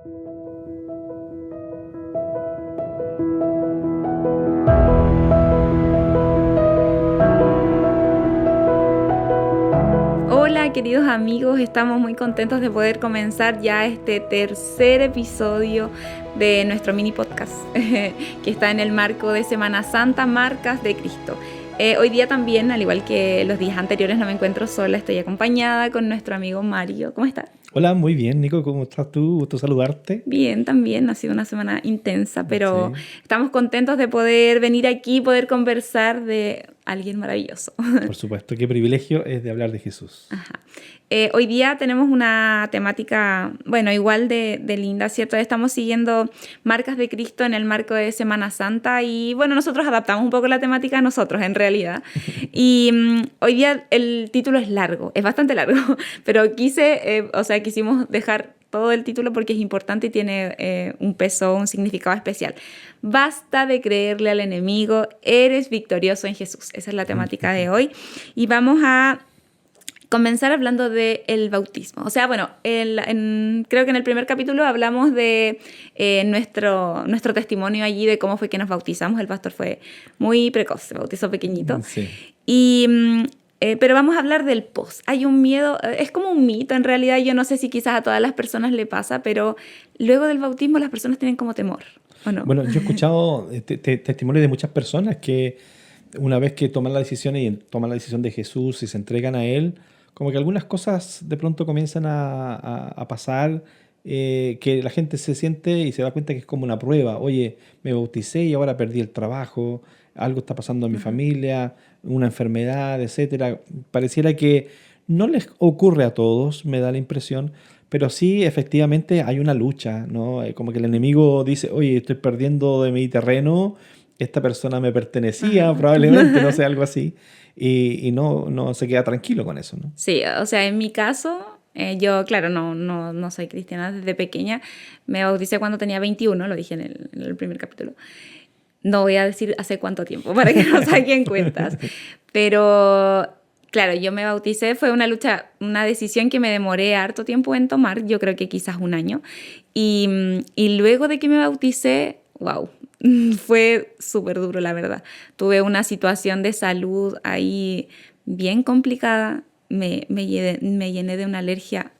Hola queridos amigos, estamos muy contentos de poder comenzar ya este tercer episodio de nuestro mini podcast que está en el marco de Semana Santa, Marcas de Cristo. Hoy día también, al igual que los días anteriores, no me encuentro sola, estoy acompañada con nuestro amigo Mario. ¿Cómo estás? Hola, muy bien, Nico, ¿cómo estás tú? Gusto saludarte. Bien, también ha sido una semana intensa, pero Sí, estamos contentos de poder venir aquí, poder conversar de alguien maravilloso. por supuesto, qué privilegio es de hablar de Jesús. Ajá. Hoy día tenemos una temática, bueno, igual de linda, ¿cierto? Estamos siguiendo Marcas de Cristo en el marco de Semana Santa y, bueno, nosotros adaptamos un poco la temática a nosotros, en realidad. Y hoy día el título es largo, es bastante largo, pero quisimos dejar todo el título porque es importante y tiene un peso, un significado especial. Basta de creerle al enemigo, eres victorioso en Jesús. Esa es la temática de hoy. Y vamos a comenzar hablando del bautismo. O sea, bueno, creo que en el primer capítulo hablamos de nuestro testimonio allí, de cómo fue que nos bautizamos. El pastor fue muy precoz, se bautizó pequeñito. Sí. Pero vamos a hablar del post. Hay un miedo, es como un mito en realidad, yo no sé si quizás a todas las personas le pasa, pero luego del bautismo las personas tienen como temor, ¿o no? Bueno, yo he escuchado testimonios de muchas personas que una vez que toman la decisión y toman la decisión de Jesús y se entregan a Él, como que algunas cosas de pronto comienzan a pasar, que la gente se siente y se da cuenta que es como una prueba. Oye, me bauticé y ahora perdí el trabajo, algo está pasando en mi familia, una enfermedad, etcétera. Pareciera que no les ocurre a todos, me da la impresión, pero sí efectivamente hay una lucha, ¿no? Como que el enemigo dice, oye, estoy perdiendo de mi terreno, esta persona me pertenecía, Ajá. probablemente, no sé, algo así, y no se queda tranquilo con eso, ¿no? Sí, o sea, en mi caso, yo, claro, no soy cristiana desde pequeña. Me bauticé cuando tenía 21, lo dije en el primer capítulo. No voy a decir hace cuánto tiempo para que no saquen cuentas. Pero, claro, yo me bauticé, fue una lucha, una decisión que me demoré harto tiempo en tomar, yo creo que quizás un año. Y luego de que me bauticé, wow, fue súper duro, la verdad. Tuve una situación de salud ahí bien complicada, me llené de una alergia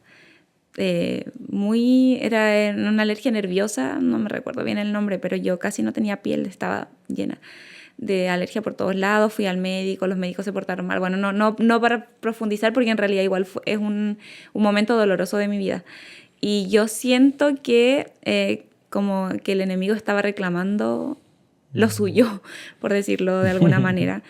era una alergia nerviosa, no me recuerdo bien el nombre, pero yo casi no tenía piel, estaba llena de alergia por todos lados, fui al médico, los médicos se portaron mal. Bueno, no para profundizar porque en realidad igual es un momento doloroso de mi vida. Y yo siento que como que el enemigo estaba reclamando lo suyo, por decirlo de alguna manera.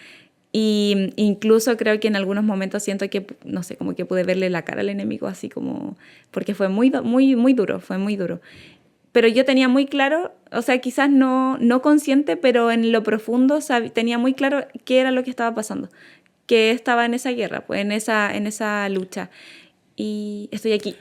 Y incluso creo que en algunos momentos siento que, no sé, como que pude verle la cara al enemigo así como, porque fue muy duro, fue muy duro. Pero yo tenía muy claro, o sea, quizás no consciente, pero en lo profundo tenía muy claro qué era lo que estaba pasando, que estaba en esa guerra, pues en esa lucha. Y estoy aquí,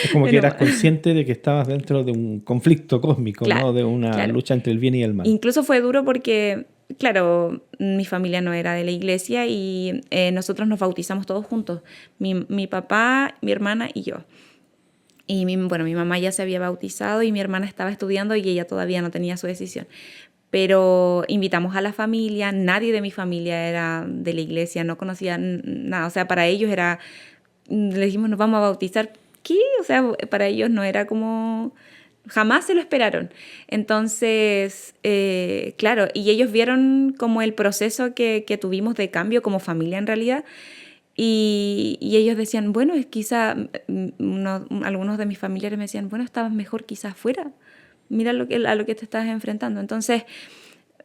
Es como de que nuevo. eras consciente de que estabas dentro de un conflicto cósmico, Claro, ¿no? De una claro. lucha entre el bien y el mal. Incluso fue duro porque, claro, mi familia no era de la iglesia y nosotros nos bautizamos todos juntos, mi papá, mi hermana y yo. Y bueno, mi mamá ya se había bautizado y mi hermana estaba estudiando y ella todavía no tenía su decisión. Pero invitamos a la familia, nadie de mi familia era de la iglesia, no conocía nada, o sea, para ellos era, le dijimos nos vamos a bautizar, ¿qué? O sea, para ellos no era como, jamás se lo esperaron. Entonces, claro, y ellos vieron como el proceso que tuvimos de cambio como familia en realidad. Y ellos decían, bueno, quizá, algunos de mis familiares me decían, bueno, estabas mejor quizás fuera, mira a lo que te estás enfrentando. Entonces,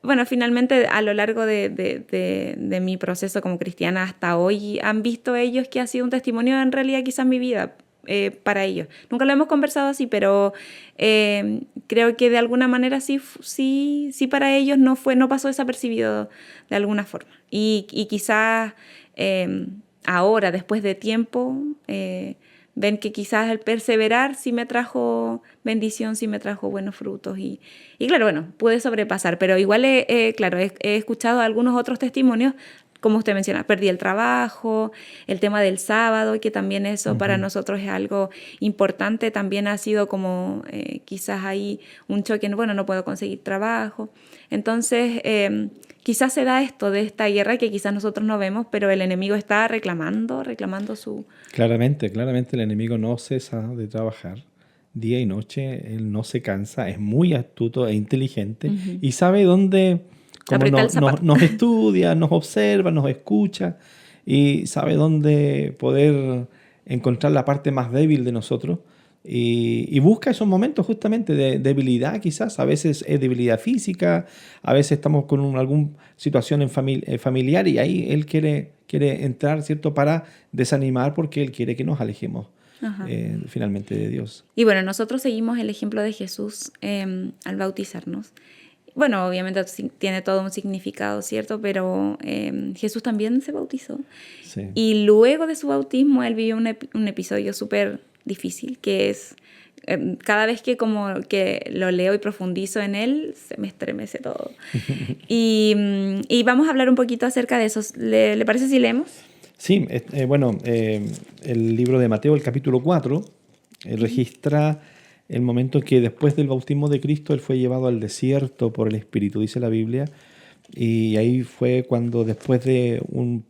bueno, finalmente a lo largo de mi proceso como cristiana hasta hoy han visto ellos que ha sido un testimonio en realidad quizás mi vida para ellos. Nunca lo hemos conversado así, pero creo que de alguna manera sí para ellos no pasó desapercibido de alguna forma. Y quizás ahora, después de tiempo, ven que quizás el perseverar sí me trajo bendición, sí me trajo buenos frutos y claro, bueno, pude sobrepasar, pero igual, claro, he escuchado algunos otros testimonios como usted menciona, perdí el trabajo, el tema del sábado, que también eso para nosotros es algo importante, también ha sido como quizás ahí un choque, bueno, no puedo conseguir trabajo. Entonces, quizás se da esto de esta guerra que quizás nosotros no vemos, pero el enemigo está reclamando su... Claramente el enemigo no cesa de trabajar día y noche, él no se cansa, es muy astuto e inteligente y sabe dónde, como nos estudia, nos observa, nos escucha y sabe dónde poder encontrar la parte más débil de nosotros y busca esos momentos justamente de debilidad quizás, a veces es debilidad física, a veces estamos con alguna situación familiar y ahí él quiere entrar, ¿cierto?, para desanimar porque él quiere que nos alejemos finalmente de Dios. Y bueno, nosotros seguimos el ejemplo de Jesús al bautizarnos. Bueno, obviamente tiene todo un significado, ¿cierto? Pero Jesús también se bautizó. Sí. Y luego de su bautismo, él vivió un episodio súper difícil, que es cada vez que como que lo leo y profundizo en él, se me estremece todo. y vamos a hablar un poquito acerca de eso. ¿Le parece si leemos? Sí, el libro de Mateo, el capítulo 4, registra el momento en que después del bautismo de Cristo, él fue llevado al desierto por el Espíritu, dice la Biblia, y ahí fue cuando después de un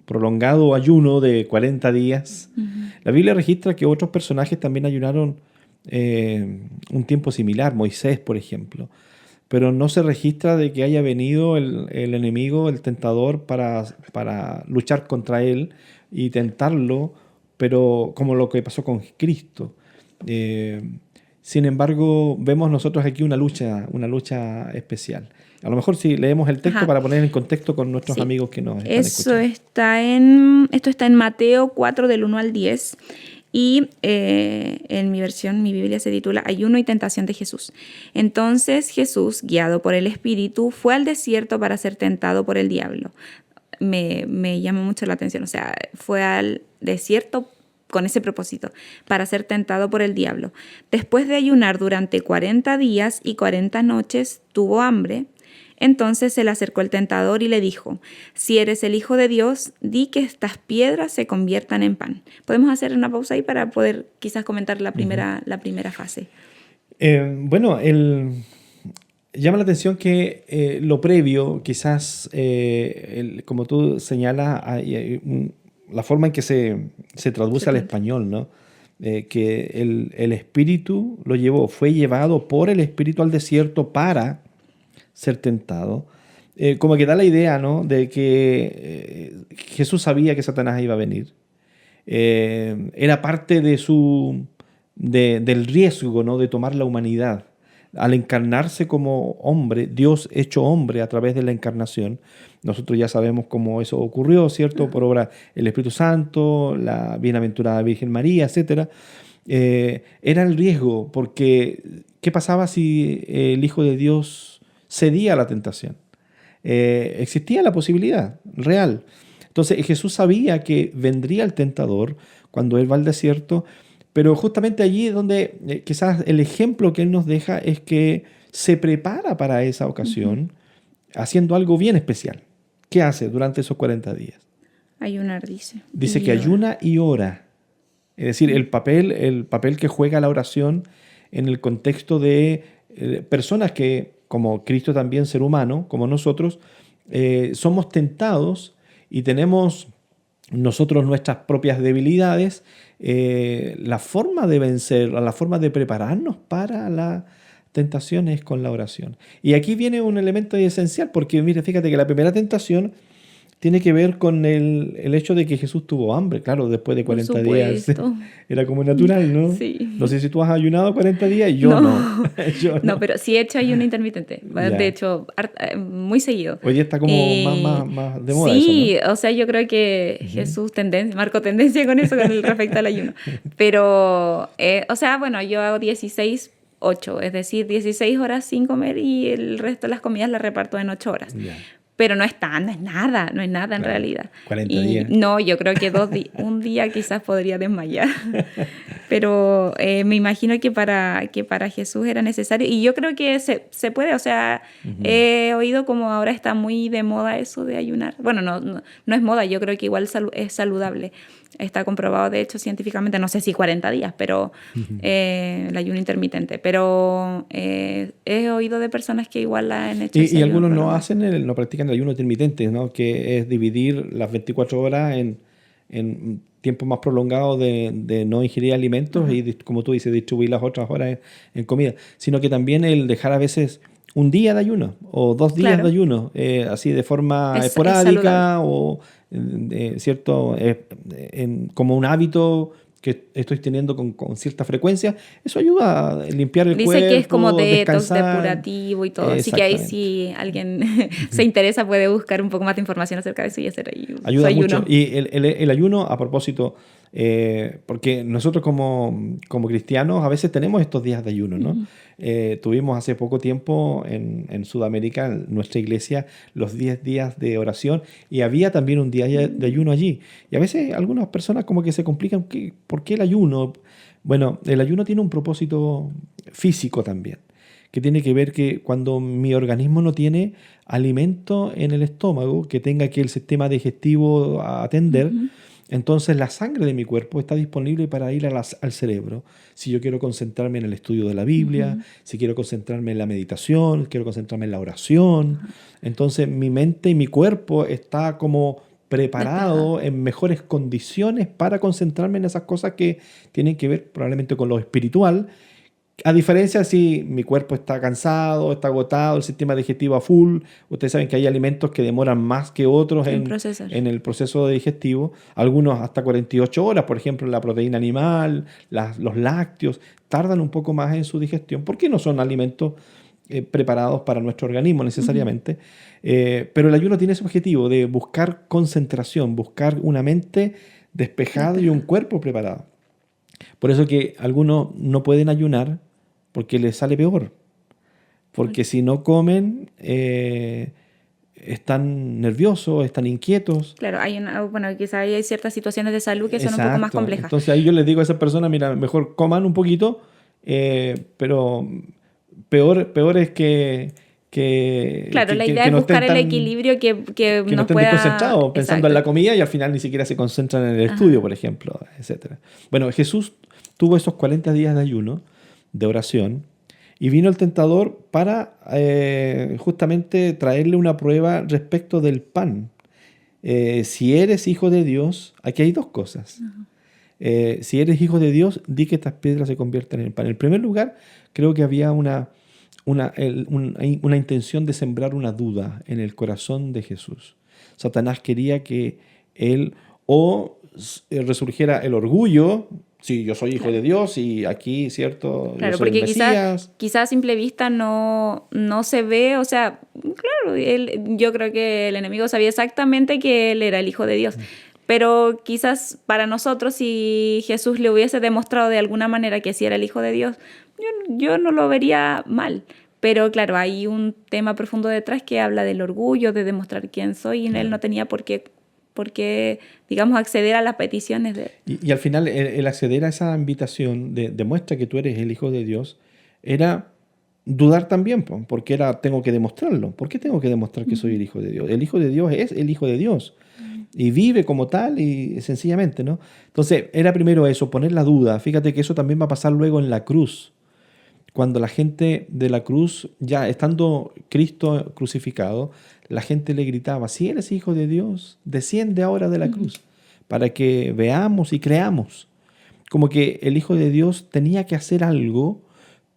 prolongado ayuno de 40 días, la Biblia registra que otros personajes también ayunaron un tiempo similar, Moisés, por ejemplo. Pero no se registra de que haya venido el enemigo, el tentador, para luchar contra él y tentarlo, pero como lo que pasó con Cristo. Sin embargo, vemos nosotros aquí una lucha especial. A lo mejor si leemos el texto para poner en contexto con nuestros amigos que nos están escuchando. Esto está en Mateo 4, del 1 al 10. Y en mi versión, mi Biblia se titula Ayuno y tentación de Jesús. Entonces Jesús, guiado por el Espíritu, fue al desierto para ser tentado por el diablo. Me llama mucho la atención, o sea, fue al desierto con ese propósito, para ser tentado por el diablo. Después de ayunar durante 40 días y 40 noches, tuvo hambre. Entonces se le acercó el tentador y le dijo: si eres el Hijo de Dios, di que estas piedras se conviertan en pan. Podemos hacer una pausa ahí para poder quizás comentar la primera fase. Llama la atención que lo previo, quizás, como tú señalas, la forma en que se traduce al español, ¿no? Que el Espíritu fue llevado por el Espíritu al desierto para ser tentado, como que da la idea, ¿no?, de que Jesús sabía que Satanás iba a venir. Era parte del riesgo, ¿no?, de tomar la humanidad. Al encarnarse como hombre, Dios hecho hombre a través de la encarnación, nosotros ya sabemos cómo eso ocurrió, ¿cierto?, por obra del Espíritu Santo, la bienaventurada Virgen María, etc. Era el riesgo, porque ¿qué pasaba si el Hijo de Dios cedía a la tentación? Existía la posibilidad real. Entonces Jesús sabía que vendría el tentador cuando él va al desierto, pero justamente allí es donde quizás el ejemplo que él nos deja es que se prepara para esa ocasión haciendo algo bien especial. ¿Qué hace durante esos 40 días? Ayunar, dice. Dice que ayuna y ora. Es decir, el papel que juega la oración en el contexto de personas que, como Cristo también ser humano, como nosotros, somos tentados y tenemos nosotros nuestras propias debilidades. La forma de vencer, la forma de prepararnos para la tentación es con la oración. Y aquí viene un elemento esencial, porque mira, fíjate que la primera tentación tiene que ver con el hecho de que Jesús tuvo hambre, claro, después de 40 días. Era como natural, ¿no? Sí. No sé si tú has ayunado 40 días y yo no. Yo no. No, pero sí he hecho ayuno intermitente. De hecho, muy seguido. Hoy está como más de moda sí, eso, ¿no? o sea, yo creo que Jesús marcó tendencia con eso, con el respecto al ayuno. Pero, o sea, bueno, yo hago 16-8, es decir, 16 horas sin comer y el resto de las comidas las reparto en 8 horas. Yeah. pero no es nada en Claro, realidad. 40 Y días. no, yo creo que un día quizás podría desmayar, pero me imagino que para Jesús era necesario, y yo creo que se puede, o sea, Ujú. he oído como ahora está muy de moda eso de ayunar. Bueno, no es moda, yo creo que igual es saludable. Está comprobado, de hecho, científicamente, no sé si 40 días, pero el ayuno intermitente. Pero he oído de personas que igual han hecho ese Y ayuno algunos no prolongado. hacen no practican el ayuno intermitente, ¿no? Que es dividir las 24 horas en tiempos más prolongados de no ingerir alimentos y, como tú dices, distribuir las otras horas en comida. Sino que también el dejar a veces un día de ayuno o 2 días de Claro, ayuno, así de forma es saludable. esporádica o, ¿cierto? Como un hábito que estoy teniendo con cierta frecuencia. Eso ayuda a limpiar el Dice que es como cuerpo, detox descansar. depurativo y todo, así que ahí Exactamente. si alguien se interesa puede buscar un poco más de información acerca de eso y hacer ahí su Ayuda mucho. ayuno. Y el ayuno, a propósito, porque nosotros como cristianos a veces tenemos estos días de ayuno, ¿no? Tuvimos hace poco tiempo en Sudamérica, en nuestra iglesia, los 10 días de oración y había también un día de ayuno allí. Y a veces algunas personas como que se complican, ¿por qué el ayuno? Bueno, el ayuno tiene un propósito físico también, que tiene que ver que cuando mi organismo no tiene alimento en el estómago, que tenga que el sistema digestivo a atender, Ujú. entonces la sangre de mi cuerpo está disponible para ir al cerebro. Si yo quiero concentrarme en el estudio de la Biblia, Ujú. si quiero concentrarme en la meditación, quiero concentrarme en la oración, entonces mi mente y mi cuerpo está como Despejado. preparado en mejores condiciones para concentrarme en esas cosas que tienen que ver probablemente con lo espiritual, a diferencia si mi cuerpo está cansado, está agotado, el sistema digestivo a full. Ustedes saben que hay alimentos que demoran más que otros En procesar. en el proceso digestivo, algunos hasta 48 horas, por ejemplo, la proteína animal, los lácteos, tardan un poco más en su digestión, porque no son alimentos preparados para nuestro organismo Ujú. necesariamente. Pero el ayuno tiene ese objetivo de buscar concentración, buscar una mente despejada y un Despejado. cuerpo preparado. Por eso que algunos no pueden ayunar porque les sale peor. Porque Porque, si no comen, están nerviosos, están inquietos. claro, bueno, quizá hay ciertas situaciones de salud que son un poco más Exacto. complejas. Entonces ahí yo les digo a esas personas, mira, mejor coman un poquito, pero peor es Claro, la idea que es no buscar estén el tan, equilibrio que que no nos estén pueda... desconcentrados pensando en Exacto. la comida y al final ni siquiera se concentran en el estudio, Ajá. por ejemplo, etcétera. Bueno, Jesús tuvo esos 40 días de ayuno, de oración, y vino el tentador para justamente traerle una prueba respecto del pan. Si eres hijo de Dios, aquí hay dos cosas. Si eres hijo de Dios, di que estas piedras se conviertan en pan. En primer lugar, creo que había una intención de sembrar una duda en el corazón de Jesús. Satanás quería que él resurgiera el orgullo, sí, yo soy hijo de Claro. Dios y aquí, ¿cierto? Yo Claro, soy el porque Mesías. quizá a simple vista no se ve, o sea, claro, yo creo que el enemigo sabía exactamente que él era el Hijo de Dios, pero quizás para nosotros si Jesús le hubiese demostrado de alguna manera que sí era el Hijo de Dios, yo no lo vería mal. Pero claro, hay un tema profundo detrás que habla del orgullo, de demostrar quién soy, y él no Claro. tenía por qué, digamos, acceder a las peticiones de él. Y al final el acceder a esa invitación demuestra que tú eres el Hijo de Dios, era dudar también, po, porque era, tengo que demostrarlo. ¿Por qué tengo que demostrar que soy el Ujú. Hijo de Dios? El Hijo de Dios es el Hijo de Dios y vive como tal y sencillamente, ¿no? Entonces, era primero eso, poner la duda. Fíjate que eso también va a pasar luego en la cruz. Cuando la gente de la cruz, ya estando Cristo crucificado, la gente le gritaba, si eres hijo de Dios, desciende ahora de la Ujú. cruz, para que veamos y creamos. Como que el Hijo de Dios tenía que hacer algo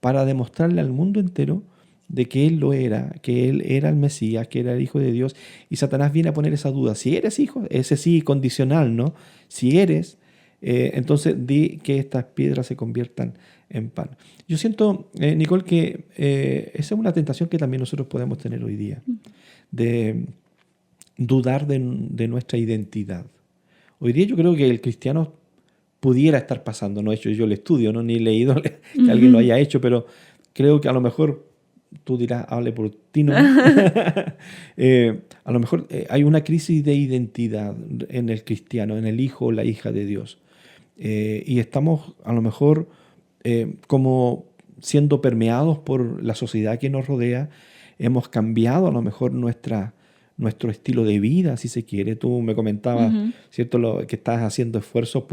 para demostrarle al mundo entero de que Él lo era, que Él era el Mesías, que era el Hijo de Dios. Y Satanás viene a poner esa duda. Si eres hijo, ese sí condicional, ¿no? Si eres, entonces di que estas piedras se conviertan en pan. Yo siento, Nicole, que esa es una tentación que también nosotros podemos tener hoy día, de dudar de nuestra identidad. Hoy día yo creo que el cristiano pudiera estar pasando, no he hecho yo el estudio, ¿no? Ni he leído que alguien lo Ujú. haya hecho, pero creo que a lo mejor tú dirás, hable por ti, ¿no? A lo mejor hay una crisis de identidad en el cristiano, en el hijo o la hija de Dios. Y estamos a lo mejor como siendo permeados por la sociedad que nos rodea. Hemos cambiado a lo mejor nuestro estilo de vida, si se quiere. Tú me comentabas, ¿cierto? Que estás haciendo esfuerzos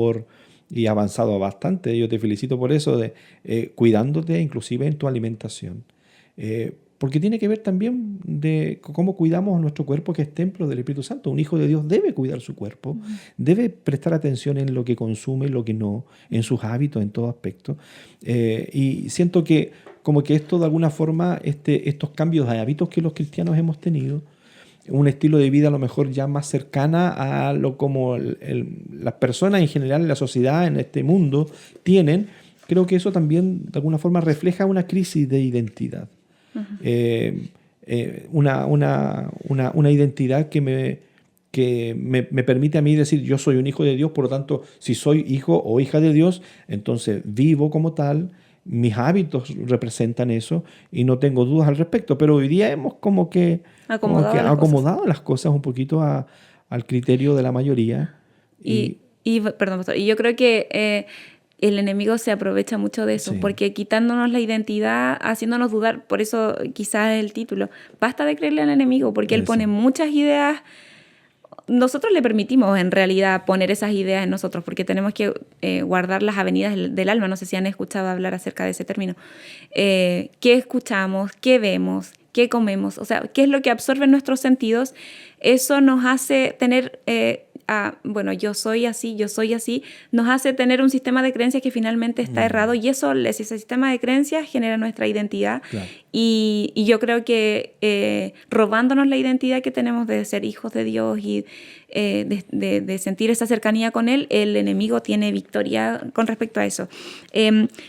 y avanzado bastante. Yo te felicito por eso, cuidándote inclusive en tu alimentación. Porque tiene que ver también de cómo cuidamos nuestro cuerpo, que es templo del Espíritu Santo. Un hijo de Dios debe cuidar su cuerpo, debe prestar atención en lo que consume, lo que no, en sus hábitos, en todo aspecto. Y siento que como que esto de alguna forma, estos cambios de hábitos que los cristianos hemos tenido, un estilo de vida a lo mejor ya más cercana a lo como las personas en general en la sociedad, en este mundo, tienen, creo que eso también de alguna forma refleja una crisis de identidad. Una identidad que me permite a mí decir, yo soy un hijo de Dios, por lo tanto, si soy hijo o hija de Dios, entonces vivo como tal, mis hábitos representan eso y no tengo dudas al respecto. Pero hoy día hemos como que acomodado las cosas un poquito al criterio de la mayoría. Perdón, pastor, y yo creo que el enemigo se aprovecha mucho de eso, sí, porque quitándonos la identidad, haciéndonos dudar, por eso quizás el título, basta de creerle al enemigo, porque él pone muchas ideas. Nosotros le permitimos en realidad poner esas ideas en nosotros, porque tenemos que guardar las avenidas del alma. No sé si han escuchado hablar acerca de ese término. ¿Qué escuchamos? ¿Qué vemos? ¿Qué comemos? O sea, ¿qué es lo que absorben nuestros sentidos? Eso nos hace tener... bueno, yo soy así, nos hace tener un sistema de creencias que finalmente está errado, y ese sistema de creencias genera nuestra identidad. Claro. Y yo creo que robándonos la identidad que tenemos de ser hijos de Dios y de sentir esa cercanía con Él, el enemigo tiene victoria con respecto a eso.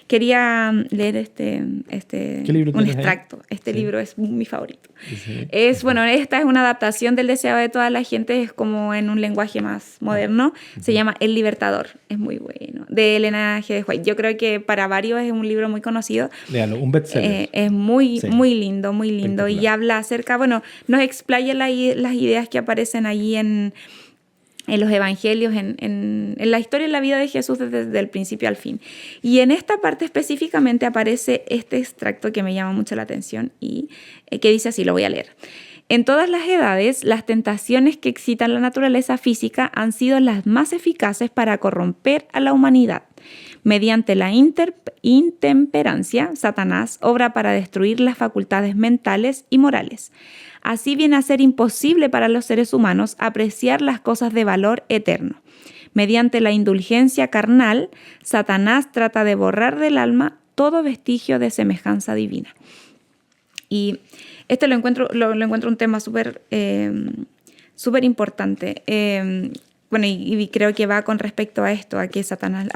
Quería leer un extracto. Este libro es mi favorito. Sí. Esta es una adaptación del Deseado de toda la gente, es como en un lenguaje más moderno. Se llama El Libertador, es muy bueno, de Elena G. White. Yo creo que para varios es un libro muy conocido. Léalo, un bestseller. Es muy lindo, y habla acerca, nos explaya las ideas que aparecen allí en los evangelios, en la historia y la vida de Jesús desde el principio al fin. Y en esta parte específicamente aparece este extracto que me llama mucho la atención y que dice así, lo voy a leer. En todas las edades, las tentaciones que excitan la naturaleza física han sido las más eficaces para corromper a la humanidad. Mediante la intemperancia, Satanás obra para destruir las facultades mentales y morales. Así viene a ser imposible para los seres humanos apreciar las cosas de valor eterno. Mediante la indulgencia carnal, Satanás trata de borrar del alma todo vestigio de semejanza divina. Y lo encuentro un tema súper importante. Y creo que va con respecto a esto, a que Satanás,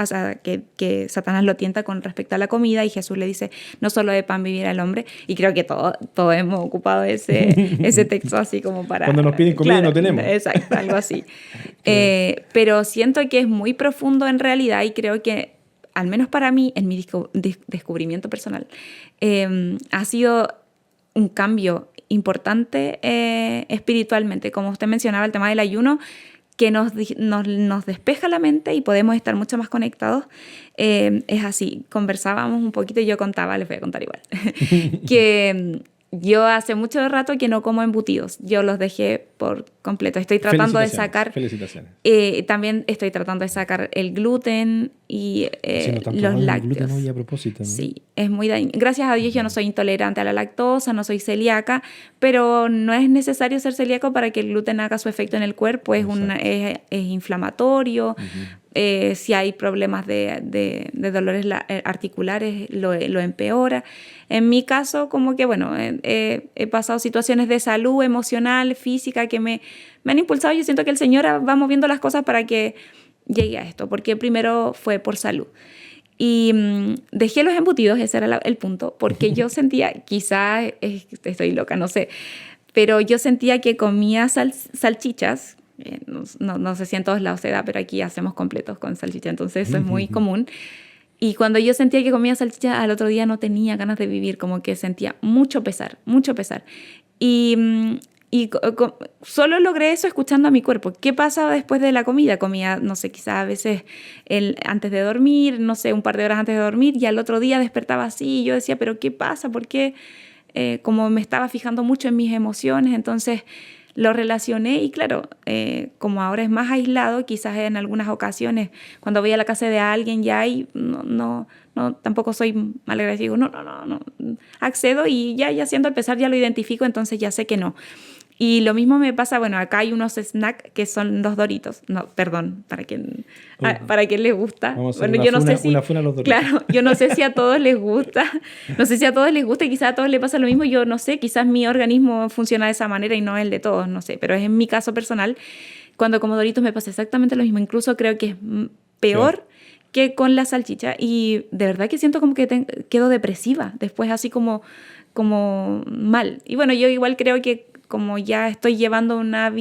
que Satanás lo tienta con respecto a la comida, y Jesús le dice, no solo de pan vivirá el hombre, y creo que todos hemos ocupado ese texto así como para... Cuando nos piden comida, claro, no tenemos. Exacto, algo así. Pero siento que es muy profundo en realidad, y creo que, al menos para mí, en mi descubrimiento personal, ha sido un cambio importante espiritualmente. Como usted mencionaba, el tema del ayuno, que nos despeja la mente y podemos estar mucho más conectados. Es así, conversábamos un poquito y yo contaba, les voy a contar igual, que yo hace mucho rato que no como embutidos, yo los dejé por completo. Estoy tratando de sacar... Felicitaciones. También estoy tratando de sacar el gluten y los lácteos. El gluten hoy a propósito, ¿no? Sí, es muy dañino. Gracias a Dios yo no soy intolerante a la lactosa, no soy celíaca, pero no es necesario ser celíaco para que el gluten haga su efecto en el cuerpo. Es inflamatorio. Si hay problemas de dolores articulares, lo empeora. En mi caso, como que he pasado situaciones de salud emocional, física, que me han impulsado. Yo siento que el Señor va moviendo las cosas para que llegue a esto, porque primero fue por salud. Y dejé los embutidos, ese era el punto, porque yo sentía, quizás estoy loca, no sé, pero yo sentía que comía salchichas. No sé si en todos lados se da, pero aquí hacemos completos con salchicha, entonces eso es muy común. Y cuando yo sentía que comía salchicha, al otro día no tenía ganas de vivir, como que sentía mucho pesar, mucho pesar. Y, solo logré eso escuchando a mi cuerpo. ¿Qué pasa después de la comida? Comía, no sé, quizás a veces antes de dormir, no sé, un par de horas antes de dormir, y al otro día despertaba así y yo decía, ¿pero qué pasa? ¿Por qué? Como me estaba fijando mucho en mis emociones, entonces lo relacioné y claro, como ahora es más aislado, quizás en algunas ocasiones cuando voy a la casa de alguien ya ahí no, tampoco soy malagradecido, no, accedo y ya siento el pesar, ya lo identifico, entonces ya sé que no. Y lo mismo me pasa, bueno, acá hay unos snacks que son los Doritos. No, perdón, para quien les gusta. Vamos a hacer Bueno, yo no sé si, una funa a los Doritos. claro, yo no sé si a todos les gusta. No sé si a todos les gusta y quizás a todos les pasa lo mismo. Yo no sé, quizás mi organismo funciona de esa manera y no el de todos, no sé. Pero es en mi caso personal, cuando como Doritos me pasa exactamente lo mismo. Incluso creo que es peor que con la salchicha. Y de verdad que siento como que quedo depresiva después, así como mal. Y bueno, yo igual creo que como ya estoy llevando una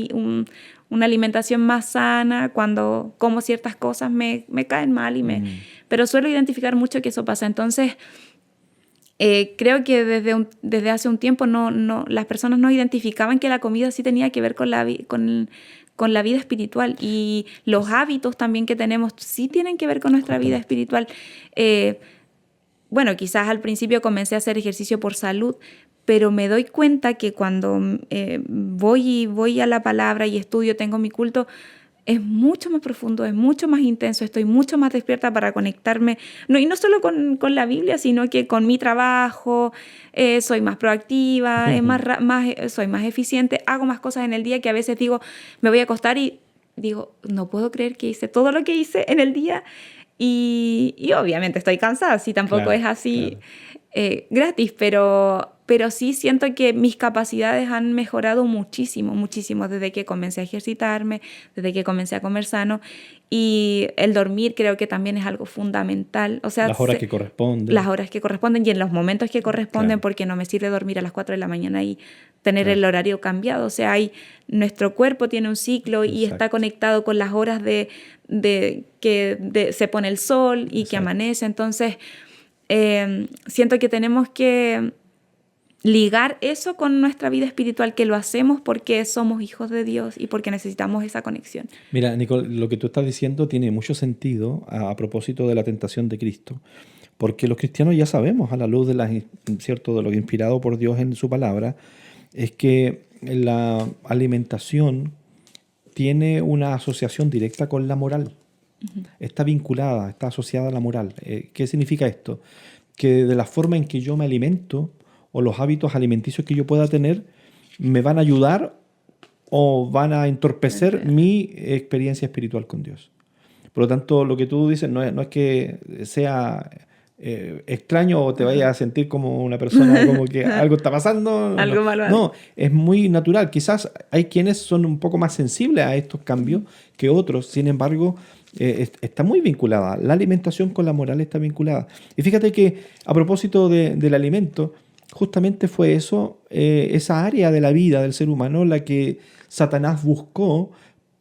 alimentación más sana, cuando como ciertas cosas me caen mal, pero suelo identificar mucho que eso pasa. Entonces, creo que desde hace un tiempo las personas no identificaban que la comida sí tenía que ver con la vida espiritual, y los hábitos también que tenemos sí tienen que ver con nuestra vida espiritual. Bueno, quizás al principio comencé a hacer ejercicio por salud, pero me doy cuenta que cuando voy a la palabra y estudio, tengo mi culto, es mucho más profundo, es mucho más intenso, estoy mucho más despierta para conectarme, y no solo con la Biblia, sino que con mi trabajo, soy más proactiva, soy más eficiente, hago más cosas en el día que a veces digo, me voy a acostar y digo, no puedo creer que hice todo lo que hice en el día. Y obviamente estoy cansada, sí, tampoco es así gratis, pero sí siento que mis capacidades han mejorado muchísimo, muchísimo desde que comencé a ejercitarme, desde que comencé a comer sano. Y el dormir creo que también es algo fundamental. O sea, las horas que corresponden. Las horas que corresponden y en los momentos que corresponden, porque no me sirve dormir a las 4 de la mañana y tener el horario cambiado. O sea, nuestro cuerpo tiene un ciclo y está conectado con las horas de que se pone el sol y que amanece. Entonces, siento que tenemos que ligar eso con nuestra vida espiritual, que lo hacemos porque somos hijos de Dios y porque necesitamos esa conexión. Mira, Nicole, lo que tú estás diciendo tiene mucho sentido a propósito de la tentación de Cristo, porque los cristianos ya sabemos, a la luz de de lo inspirado por Dios en su palabra, es que la alimentación tiene una asociación directa con la moral. Uh-huh. Está vinculada, está asociada a la moral. ¿Qué significa esto? Que de la forma en que yo me alimento o los hábitos alimenticios que yo pueda tener me van a ayudar o van a entorpecer mi experiencia espiritual con Dios. Por lo tanto, lo que tú dices no es que sea extraño o te vayas a sentir como una persona, como que algo está pasando. Algo malo. No, es muy natural. Quizás hay quienes son un poco más sensibles a estos cambios que otros. Sin embargo, está muy vinculada. La alimentación con la moral está vinculada. Y fíjate que a propósito del alimento, justamente fue eso, esa área de la vida del ser humano la que Satanás buscó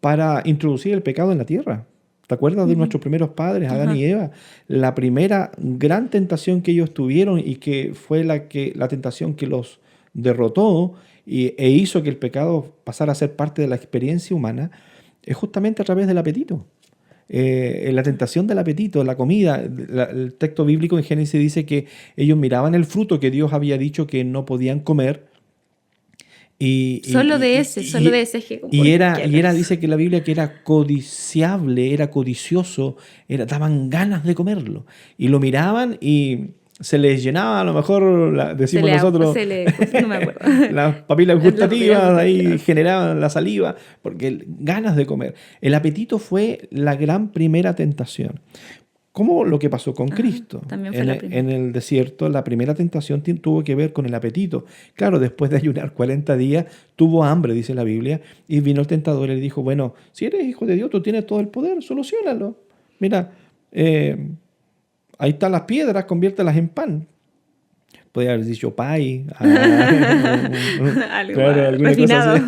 para introducir el pecado en la tierra. ¿Te acuerdas de nuestros primeros padres, Adán y Eva? La primera gran tentación que ellos tuvieron y que fue la tentación que los derrotó e hizo que el pecado pasara a ser parte de la experiencia humana, es justamente a través del apetito. La tentación del apetito, la comida. El texto bíblico en Génesis dice que ellos miraban el fruto que Dios había dicho que no podían comer. Solo de ese. Dice que la Biblia que era codiciable, era codicioso, daban ganas de comerlo. Y lo miraban y se les llenaba, a lo mejor, decimos nosotros, no me acuerdo. Las papilas gustativas, ahí generaban la saliva, porque ganas de comer. El apetito fue la gran primera tentación. Como lo que pasó con Cristo. En el desierto, la primera tentación tuvo que ver con el apetito. Claro, después de ayunar 40 días, tuvo hambre, dice la Biblia, y vino el tentador y le dijo, bueno, si eres hijo de Dios, tú tienes todo el poder, soluciónalo. Mira, ahí están las piedras, conviértelas en pan. Podría haber dicho pay. Alguna cosa así.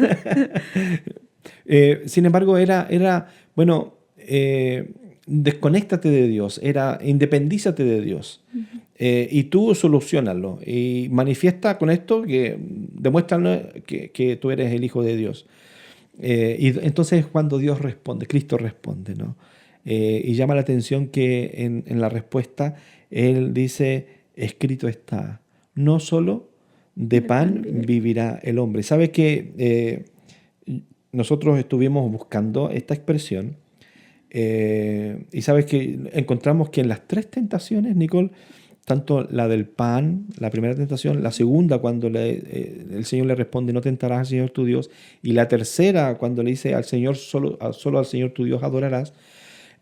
Sin embargo, bueno, desconéctate de Dios, era independízate de Dios. Y tú solucionalo y manifiesta con esto que demuéstranos que tú eres el Hijo de Dios. Y entonces cuando Dios responde, Cristo responde, ¿no? Y llama la atención que en la respuesta Él dice, escrito está, no solo de pan vivirá el hombre. ¿Sabe que nosotros estuvimos buscando esta expresión? Y sabes que encontramos que en las tres tentaciones, Nicole, tanto la del pan, la primera tentación, la segunda cuando el Señor le responde, no tentarás al Señor tu Dios, y la tercera cuando le dice al Señor, solo al Señor tu Dios adorarás,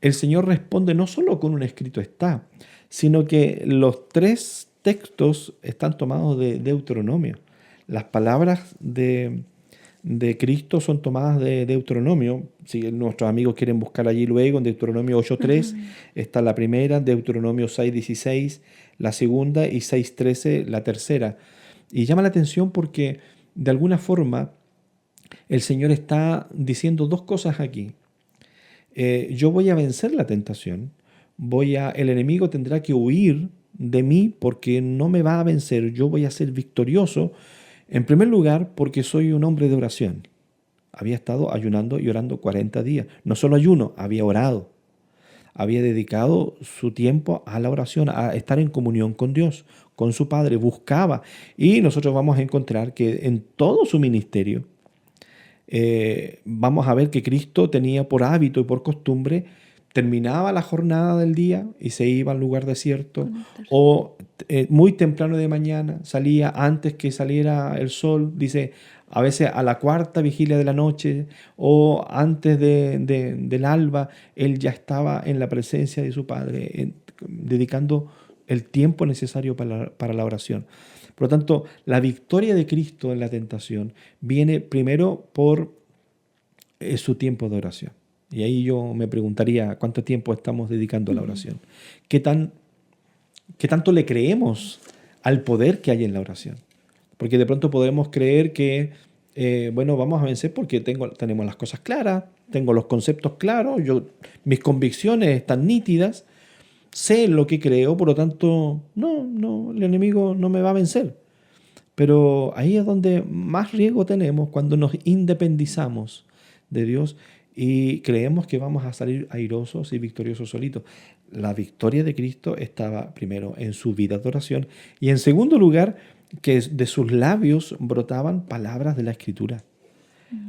el Señor responde no solo con un escrito está, sino que los tres textos están tomados de Deuteronomio. Las palabras de Cristo son tomadas de Deuteronomio. Si nuestros amigos quieren buscar allí luego, en Deuteronomio 8.3 está la primera, Deuteronomio 6.16 la segunda y 6.13 la tercera. Y llama la atención porque de alguna forma el Señor está diciendo dos cosas aquí. Yo voy a vencer la tentación, el enemigo tendrá que huir de mí porque no me va a vencer, yo voy a ser victorioso. En primer lugar, porque soy un hombre de oración. Había estado ayunando y orando 40 días. No solo ayuno, había orado. Había dedicado su tiempo a la oración, a estar en comunión con Dios, con su Padre. Buscaba. Y nosotros vamos a encontrar que en todo su ministerio, vamos a ver que Cristo tenía por hábito y por costumbre, terminaba la jornada del día y se iba al lugar desierto, o muy temprano de mañana, salía antes que saliera el sol, dice, a veces a la cuarta vigilia de la noche o antes del alba, él ya estaba en la presencia de su Padre, dedicando el tiempo necesario para la oración. Por lo tanto, la victoria de Cristo en la tentación viene primero por su tiempo de oración. Y ahí yo me preguntaría cuánto tiempo estamos dedicando a la oración. ¿Qué tanto le creemos al poder que hay en la oración? Porque de pronto podemos creer que, vamos a vencer porque tenemos las cosas claras, tengo los conceptos claros, mis convicciones están nítidas, sé lo que creo, por lo tanto, no, el enemigo no me va a vencer. Pero ahí es donde más riesgo tenemos cuando nos independizamos de Dios y creemos que vamos a salir airosos y victoriosos solitos. La victoria de Cristo estaba primero en su vida de oración y en segundo lugar que de sus labios brotaban palabras de la Escritura.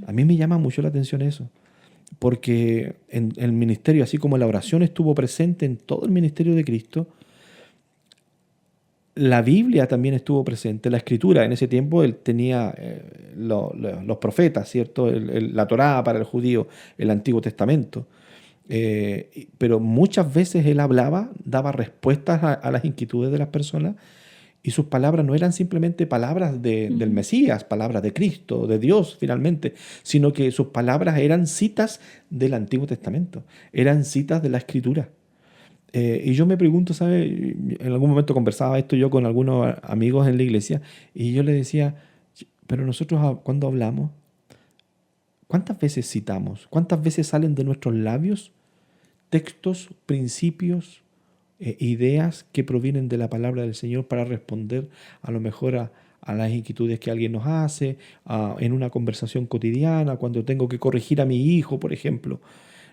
A mí me llama mucho la atención eso, porque en el ministerio, así como la oración estuvo presente en todo el ministerio de Cristo, la Biblia también estuvo presente, la Escritura. En ese tiempo él tenía los profetas, ¿cierto? La Torá para el judío, el Antiguo Testamento. Pero muchas veces él hablaba, daba respuestas a las inquietudes de las personas y sus palabras no eran simplemente palabras del Mesías, palabras de Cristo, de Dios finalmente, sino que sus palabras eran citas del Antiguo Testamento, eran citas de la Escritura. Y yo me pregunto, ¿sabes? En algún momento conversaba esto yo con algunos amigos en la iglesia y yo les decía, pero nosotros cuando hablamos, ¿cuántas veces citamos? ¿Cuántas veces salen de nuestros labios textos, principios, ideas que provienen de la palabra del Señor para responder a lo mejor a las inquietudes que alguien nos hace, en una conversación cotidiana, cuando tengo que corregir a mi hijo, por ejemplo?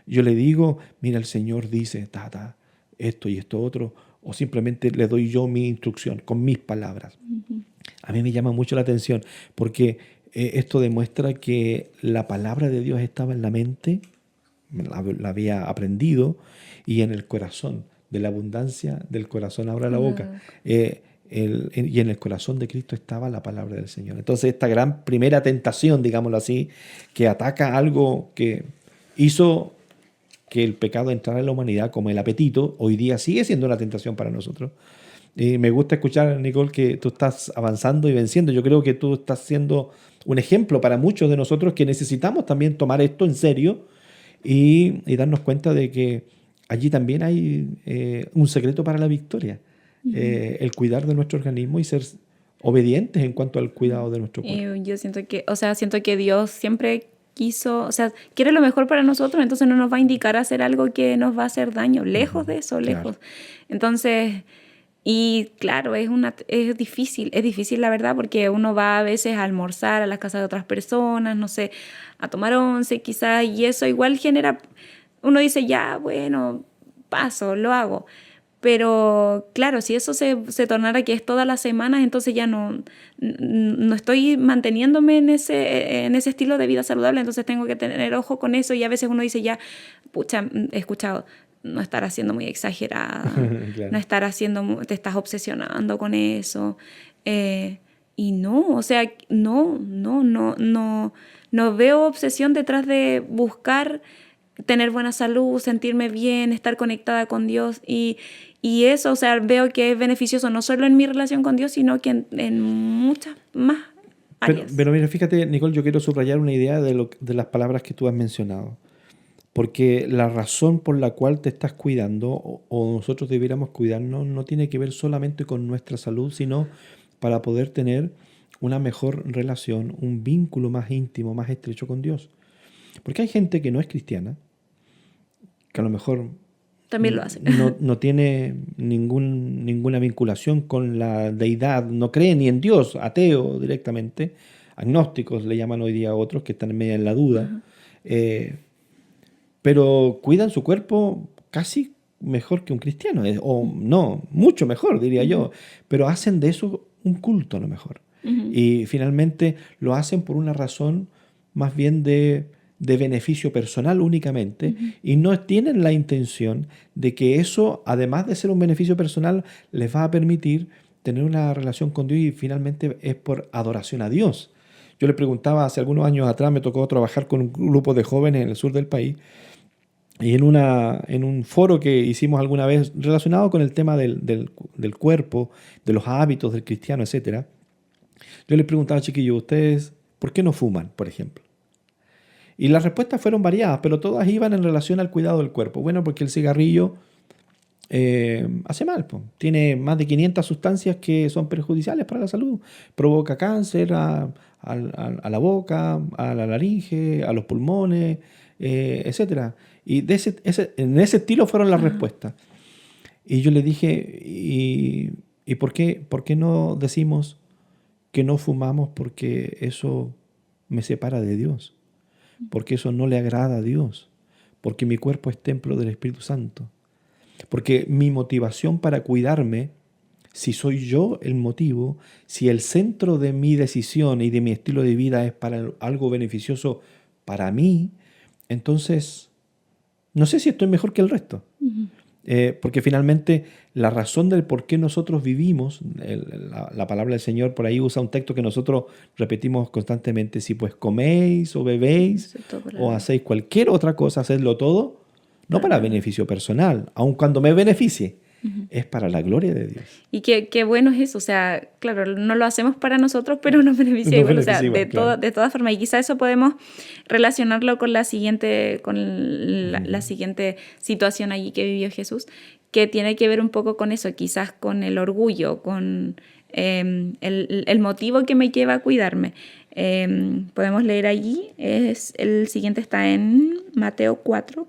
Yo le digo, mira, el Señor dice, esto y esto otro, o simplemente le doy yo mi instrucción con mis palabras. A mí me llama mucho la atención porque esto demuestra que la palabra de Dios estaba en la mente, la había aprendido, y en el corazón. De la abundancia del corazón abra la boca. Y en el corazón de Cristo estaba la palabra del Señor. Entonces esta gran primera tentación, digámoslo así, que ataca algo que hizo que el pecado entrara en la humanidad como el apetito, hoy día sigue siendo una tentación para nosotros. Y me gusta escuchar, Nicole, que tú estás avanzando y venciendo. Yo creo que tú estás siendo un ejemplo para muchos de nosotros que necesitamos también tomar esto en serio y darnos cuenta de que allí también hay un secreto para la victoria. El cuidar de nuestro organismo y ser obedientes en cuanto al cuidado de nuestro cuerpo. Yo siento que Dios siempre quiso, o sea, quiere lo mejor para nosotros, entonces no nos va a indicar a hacer algo que nos va a hacer daño, lejos de eso, lejos. Claro. Entonces, y claro, es difícil la verdad, porque uno va a veces a almorzar a las casas de otras personas, no sé, a tomar once quizás, y eso igual genera, uno dice, ya, bueno, paso, lo hago. Pero claro, si eso se tornara que es todas las semanas, entonces ya no estoy manteniéndome en ese estilo de vida saludable, entonces tengo que tener ojo con eso y a veces uno dice ya, pucha, he escuchado, no estar haciendo muy exagerada, Claro. no estar haciendo, te estás obsesionando con eso. Y no, o sea, no veo obsesión detrás de buscar tener buena salud, sentirme bien, estar conectada con Dios y eso, o sea, veo que es beneficioso no solo en mi relación con Dios, sino que en muchas más áreas. Pero mira, fíjate, Nicole, yo quiero subrayar una idea de las palabras que tú has mencionado. Porque la razón por la cual te estás cuidando o nosotros debiéramos cuidarnos no tiene que ver solamente con nuestra salud, sino para poder tener una mejor relación, un vínculo más íntimo, más estrecho con Dios. Porque hay gente que no es cristiana, que a lo mejor También lo hacen. no tiene ninguna vinculación con la deidad, no cree ni en Dios, ateo directamente, agnósticos le llaman hoy día a otros que están medio en la duda, pero cuidan su cuerpo casi mejor que un cristiano, o no, mucho mejor diría yo, pero hacen de eso un culto a lo mejor. Y finalmente lo hacen por una razón más bien de beneficio personal únicamente y no tienen la intención de que eso, además de ser un beneficio personal, les va a permitir tener una relación con Dios y finalmente es por adoración a Dios. Yo le preguntaba hace algunos años atrás, me tocó trabajar con un grupo de jóvenes en el sur del país y en un foro que hicimos alguna vez relacionado con el tema del cuerpo, de los hábitos del cristiano, etc. Yo les preguntaba, chiquillos, ¿ustedes por qué no fuman, por ejemplo? Y las respuestas fueron variadas, pero todas iban en relación al cuidado del cuerpo. Bueno, porque el cigarrillo hace mal, po. Tiene más de 500 sustancias que son perjudiciales para la salud. Provoca cáncer a la boca, a la laringe, a los pulmones, etc. Y en ese estilo fueron las respuestas. Y yo le dije, ¿y por qué no decimos que no fumamos porque eso me separa de Dios? Porque eso no le agrada a Dios, porque mi cuerpo es templo del Espíritu Santo, porque mi motivación para cuidarme, si soy yo el motivo, si el centro de mi decisión y de mi estilo de vida es para algo beneficioso para mí, entonces no sé si estoy mejor que el resto. Porque finalmente la razón del por qué nosotros vivimos, la palabra del Señor por ahí usa un texto que nosotros repetimos constantemente, si pues coméis o bebéis o hacéis cualquier otra cosa, hacedlo todo, no para beneficio personal, aun cuando me beneficie, es para la gloria de Dios. Y qué bueno es eso, o sea, claro, no lo hacemos para nosotros, pero nos beneficia igual, o sea, de todas formas. Y quizá eso podemos relacionarlo con la siguiente situación allí que vivió Jesús, que tiene que ver un poco con eso, quizás con el orgullo, con el motivo que me lleva a cuidarme. Podemos leer allí, el siguiente está en Mateo 4.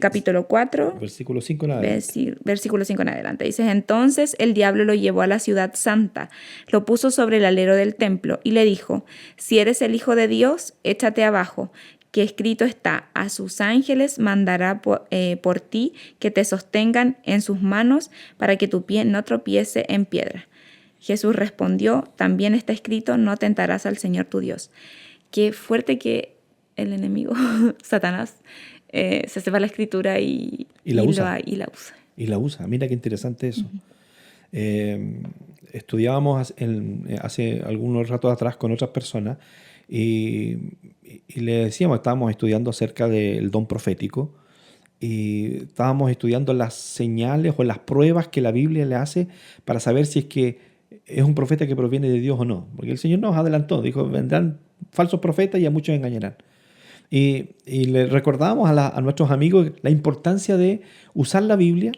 Capítulo 4, versículo 5 en adelante. Versículo 5 en adelante. Dice, entonces el diablo lo llevó a la ciudad santa, lo puso sobre el alero del templo y le dijo, si eres el Hijo de Dios, échate abajo, que escrito está, a sus ángeles mandará por ti que te sostengan en sus manos para que tu pie no tropiece en piedra. Jesús respondió, también está escrito, no tentarás al Señor tu Dios. Qué fuerte que el enemigo, Satanás, se sepa la escritura y la usa. Y la usa. Mira qué interesante eso. Estudiábamos hace algunos ratos atrás con otras personas y le decíamos, estábamos estudiando acerca del don profético y estábamos estudiando las señales o las pruebas que la Biblia le hace para saber si es que es un profeta que proviene de Dios o no. Porque el Señor nos adelantó, dijo, vendrán falsos profetas y a muchos engañarán. Y le recordábamos a nuestros amigos la importancia de usar la Biblia,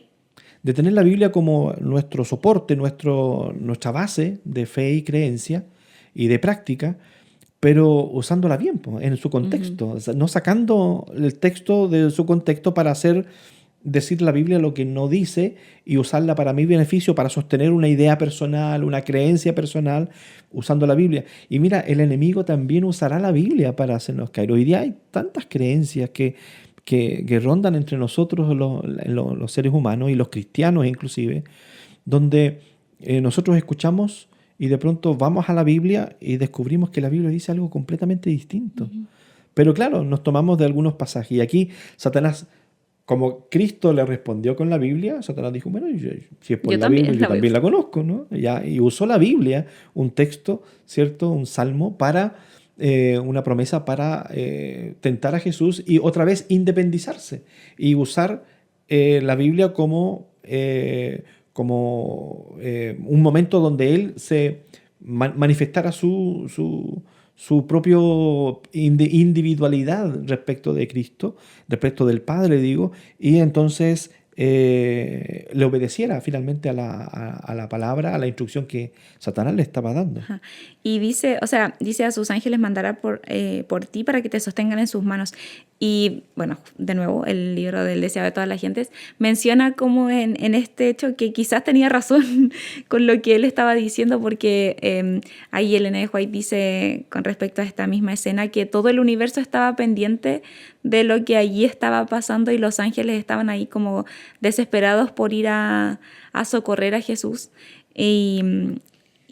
de tener la Biblia como nuestro soporte, nuestra base de fe y creencia y de práctica, pero usándola bien, po, en su contexto, o sea, no sacando el texto de su contexto para decir la Biblia lo que no dice y usarla para mi beneficio, para sostener una idea personal, una creencia personal, usando la Biblia. Y mira, el enemigo también usará la Biblia para hacernos caer. Hoy día hay tantas creencias que rondan entre nosotros los seres humanos y los cristianos inclusive, donde nosotros escuchamos y de pronto vamos a la Biblia y descubrimos que la Biblia dice algo completamente distinto. Pero claro, nos tomamos de algunos pasajes. Y aquí Satanás, como Cristo le respondió con la Biblia, Satanás dijo, bueno, si es por Yo la Biblia, también yo la voy a también la usar. conozco, ¿no? Y usó la Biblia, un texto, ¿cierto? Un salmo para una promesa para tentar a Jesús y otra vez independizarse y usar la Biblia como un momento donde él se manifestara su propio individualidad respecto de Cristo, respecto del Padre, digo, y entonces le obedeciera finalmente a la palabra, a la instrucción que Satanás le estaba dando. Ajá. Y dice, o sea, dice a sus ángeles mandará por ti para que te sostengan en sus manos. Y bueno, de nuevo, el libro del deseado de todas las gentes menciona como en este hecho que quizás tenía razón con lo que él estaba diciendo, porque ahí Ellen G. White dice con respecto a esta misma escena que todo el universo estaba pendiente de lo que allí estaba pasando y los ángeles estaban ahí como desesperados por ir a socorrer a Jesús.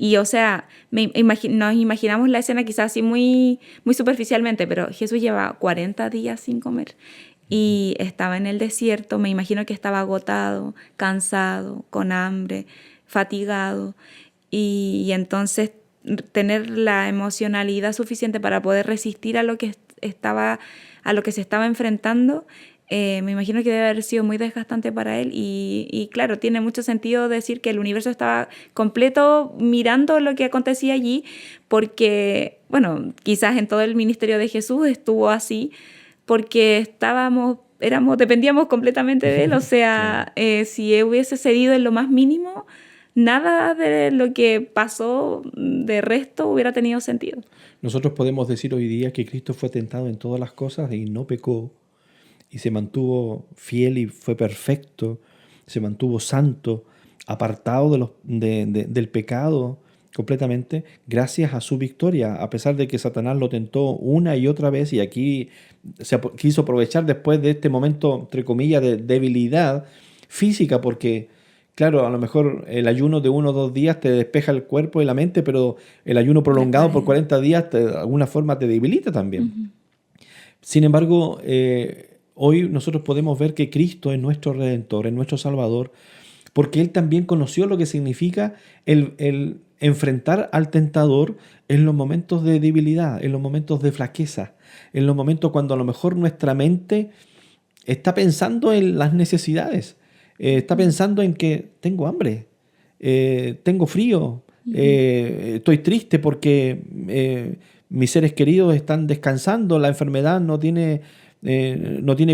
Y o sea, nos imaginamos la escena quizás así muy, muy superficialmente, pero Jesús lleva 40 días sin comer y estaba en el desierto. Me imagino que estaba agotado, cansado, con hambre, fatigado. Y entonces tener la emocionalidad suficiente para poder resistir a lo que se estaba enfrentando. Me imagino que debe haber sido muy desgastante para él y claro, tiene mucho sentido decir que el universo estaba completo mirando lo que acontecía allí porque, bueno, quizás en todo el ministerio de Jesús estuvo así porque dependíamos completamente de él, o sea, si hubiese cedido en lo más mínimo, nada de lo que pasó de resto hubiera tenido sentido. Nosotros podemos decir hoy día que Cristo fue tentado en todas las cosas y no pecó, y se mantuvo fiel y fue perfecto, se mantuvo santo, apartado del pecado completamente, gracias a su victoria, a pesar de que Satanás lo tentó una y otra vez, y aquí quiso aprovechar después de este momento, entre comillas, de debilidad física, porque claro, a lo mejor el ayuno de 1 o 2 días te despeja el cuerpo y la mente, pero el ayuno prolongado por 40 días de alguna forma te debilita también. Sin embargo, hoy nosotros podemos ver que Cristo es nuestro Redentor, es nuestro Salvador, porque Él también conoció lo que significa el enfrentar al tentador en los momentos de debilidad, en los momentos de flaqueza, en los momentos cuando a lo mejor nuestra mente está pensando en las necesidades, está pensando en que tengo hambre, tengo frío, estoy triste porque mis seres queridos están descansando, la enfermedad no tiene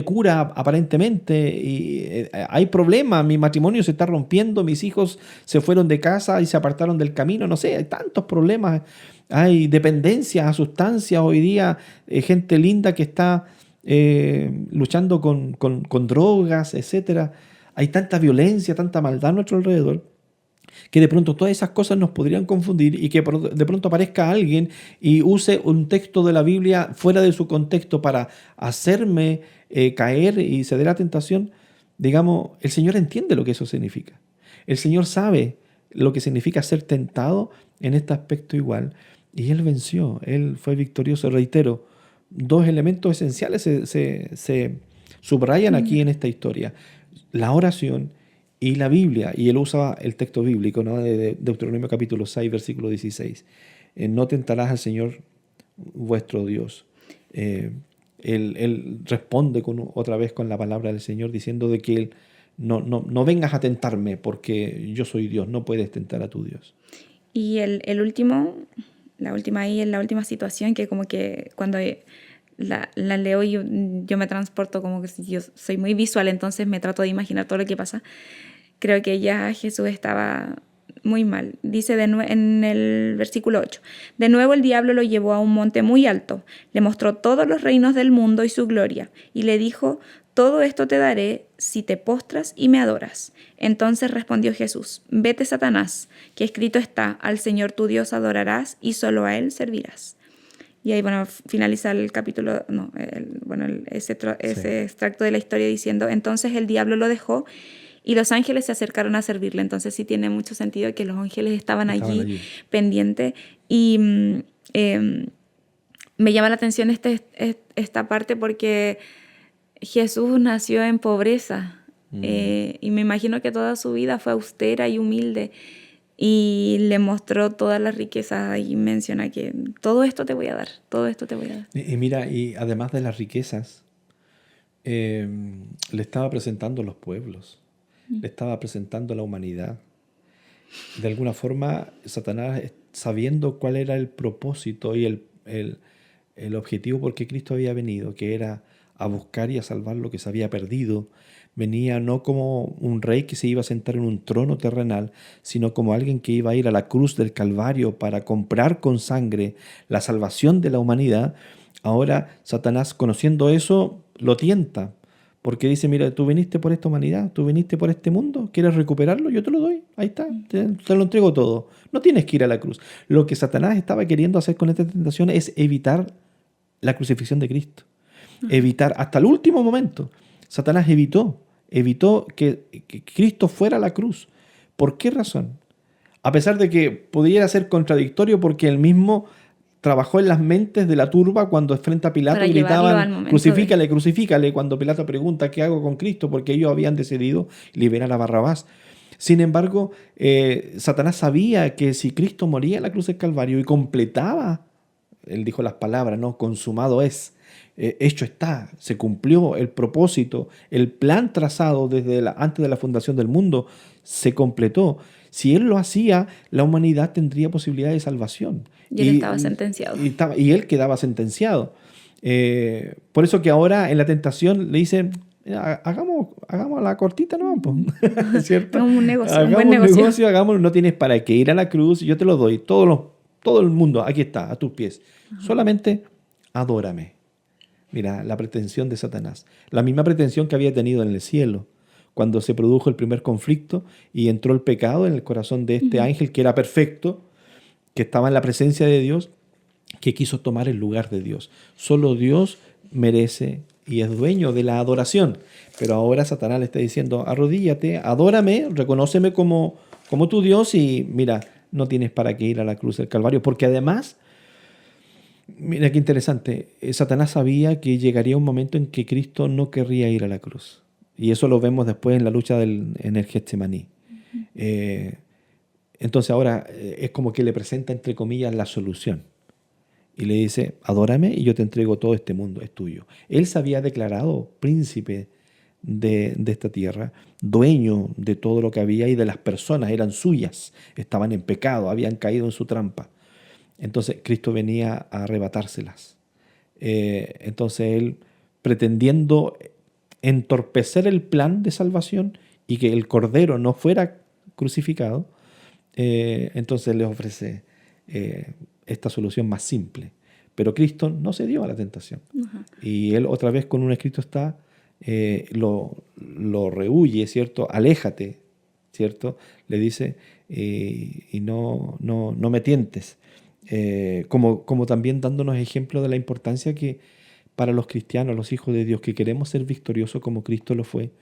cura aparentemente, y hay problemas, mi matrimonio se está rompiendo, mis hijos se fueron de casa y se apartaron del camino, no sé, hay tantos problemas, hay dependencias a sustancias hoy día, gente linda que está luchando con drogas, etcétera. Hay tanta violencia, tanta maldad a nuestro alrededor, que de pronto todas esas cosas nos podrían confundir y que de pronto aparezca alguien y use un texto de la Biblia fuera de su contexto para hacerme caer y ceder a tentación. Digamos, el Señor entiende lo que eso significa. El Señor sabe lo que significa ser tentado en este aspecto igual. Y Él venció, Él fue victorioso. Reitero, 2 elementos esenciales se subrayan aquí en esta historia: la oración y la Biblia. Y él usa el texto bíblico, ¿no? De Deuteronomio capítulo 6, versículo 16. No tentarás al Señor vuestro Dios. Él responde otra vez con la palabra del Señor, diciendo de que él no vengas a tentarme, porque yo soy Dios, no puedes tentar a tu Dios. Y el último, la última situación que como que cuando la leo yo me transporto, como que yo soy muy visual, entonces me trato de imaginar todo lo que pasa. Creo que ya Jesús estaba muy mal. Dice en el versículo 8, de nuevo el diablo lo llevó a un monte muy alto, le mostró todos los reinos del mundo y su gloria, y le dijo, todo esto te daré si te postras y me adoras. Entonces respondió Jesús, vete, Satanás, que escrito está, al Señor tu Dios adorarás y solo a Él servirás. Y ahí, bueno, finaliza el capítulo, no, ese extracto de la historia diciendo, entonces el diablo lo dejó y los ángeles se acercaron a servirle. Entonces sí tiene mucho sentido que los ángeles estaban allí pendientes. Y me llama la atención esta parte porque Jesús nació en pobreza y me imagino que toda su vida fue austera y humilde. Y le mostró todas las riquezas y menciona que todo esto te voy a dar, todo esto te voy a dar. Y mira, y además de las riquezas, le estaba presentando los pueblos, le estaba presentando la humanidad. De alguna forma, Satanás, sabiendo cuál era el propósito y el objetivo por qué Cristo había venido, que era a buscar y a salvar lo que se había perdido, venía no como un rey que se iba a sentar en un trono terrenal, sino como alguien que iba a ir a la cruz del Calvario para comprar con sangre la salvación de la humanidad. Ahora Satanás, conociendo eso, lo tienta, porque dice, mira, tú viniste por esta humanidad, tú viniste por este mundo, ¿quieres recuperarlo? Yo te lo doy, ahí está, te lo entrego todo. No tienes que ir a la cruz. Lo que Satanás estaba queriendo hacer con esta tentación es evitar la crucifixión de Cristo. Evitar, hasta el último momento, Satanás evitó que Cristo fuera a la cruz. ¿Por qué razón? A pesar de que pudiera ser contradictorio porque él mismo trabajó en las mentes de la turba cuando frente a Pilato gritaban, crucifícale, crucifícale, cuando Pilato pregunta qué hago con Cristo, porque ellos habían decidido liberar a Barrabás. Sin embargo, Satanás sabía que si Cristo moría en la cruz del Calvario y completaba, él dijo las palabras, ¿no? Consumado es. Hecho está, se cumplió el propósito, el plan trazado desde antes de la fundación del mundo se completó. Si él lo hacía, la humanidad tendría posibilidad de salvación. Y él estaba sentenciado. Y él quedaba sentenciado. Por eso que ahora en la tentación le dicen, hagamos la cortita, ¿no? ¿Cierto? Hagamos un negocio, hagamos un buen negocio. No tienes para qué ir a la cruz, yo te lo doy, todo el mundo, aquí está, a tus pies. Solamente adórame. Mira, la pretensión de Satanás. La misma pretensión que había tenido en el cielo, cuando se produjo el primer conflicto y entró el pecado en el corazón de este ángel que era perfecto, que estaba en la presencia de Dios, que quiso tomar el lugar de Dios. Solo Dios merece y es dueño de la adoración. Pero ahora Satanás le está diciendo, arrodíllate, adórame, reconóceme como tu Dios y mira, no tienes para qué ir a la cruz del Calvario, porque además, mira qué interesante, Satanás sabía que llegaría un momento en que Cristo no querría ir a la cruz. Y eso lo vemos después en la lucha en el Getsemaní. Entonces ahora es como que le presenta, entre comillas, la solución. Y le dice, adórame y yo te entrego todo este mundo, es tuyo. Él se había declarado príncipe de esta tierra, dueño de todo lo que había y de las personas, eran suyas, estaban en pecado, habían caído en su trampa. Entonces Cristo venía a arrebatárselas. Entonces él, pretendiendo entorpecer el plan de salvación y que el Cordero no fuera crucificado, entonces le ofrece esta solución más simple. Pero Cristo no se dio a la tentación. Y él otra vez con un escrito está, lo rehuye, ¿cierto? Aléjate, ¿cierto? Le dice, y no me tientes. Como también dándonos ejemplo de la importancia que para los cristianos, los hijos de Dios, que queremos ser victoriosos como Cristo lo fue,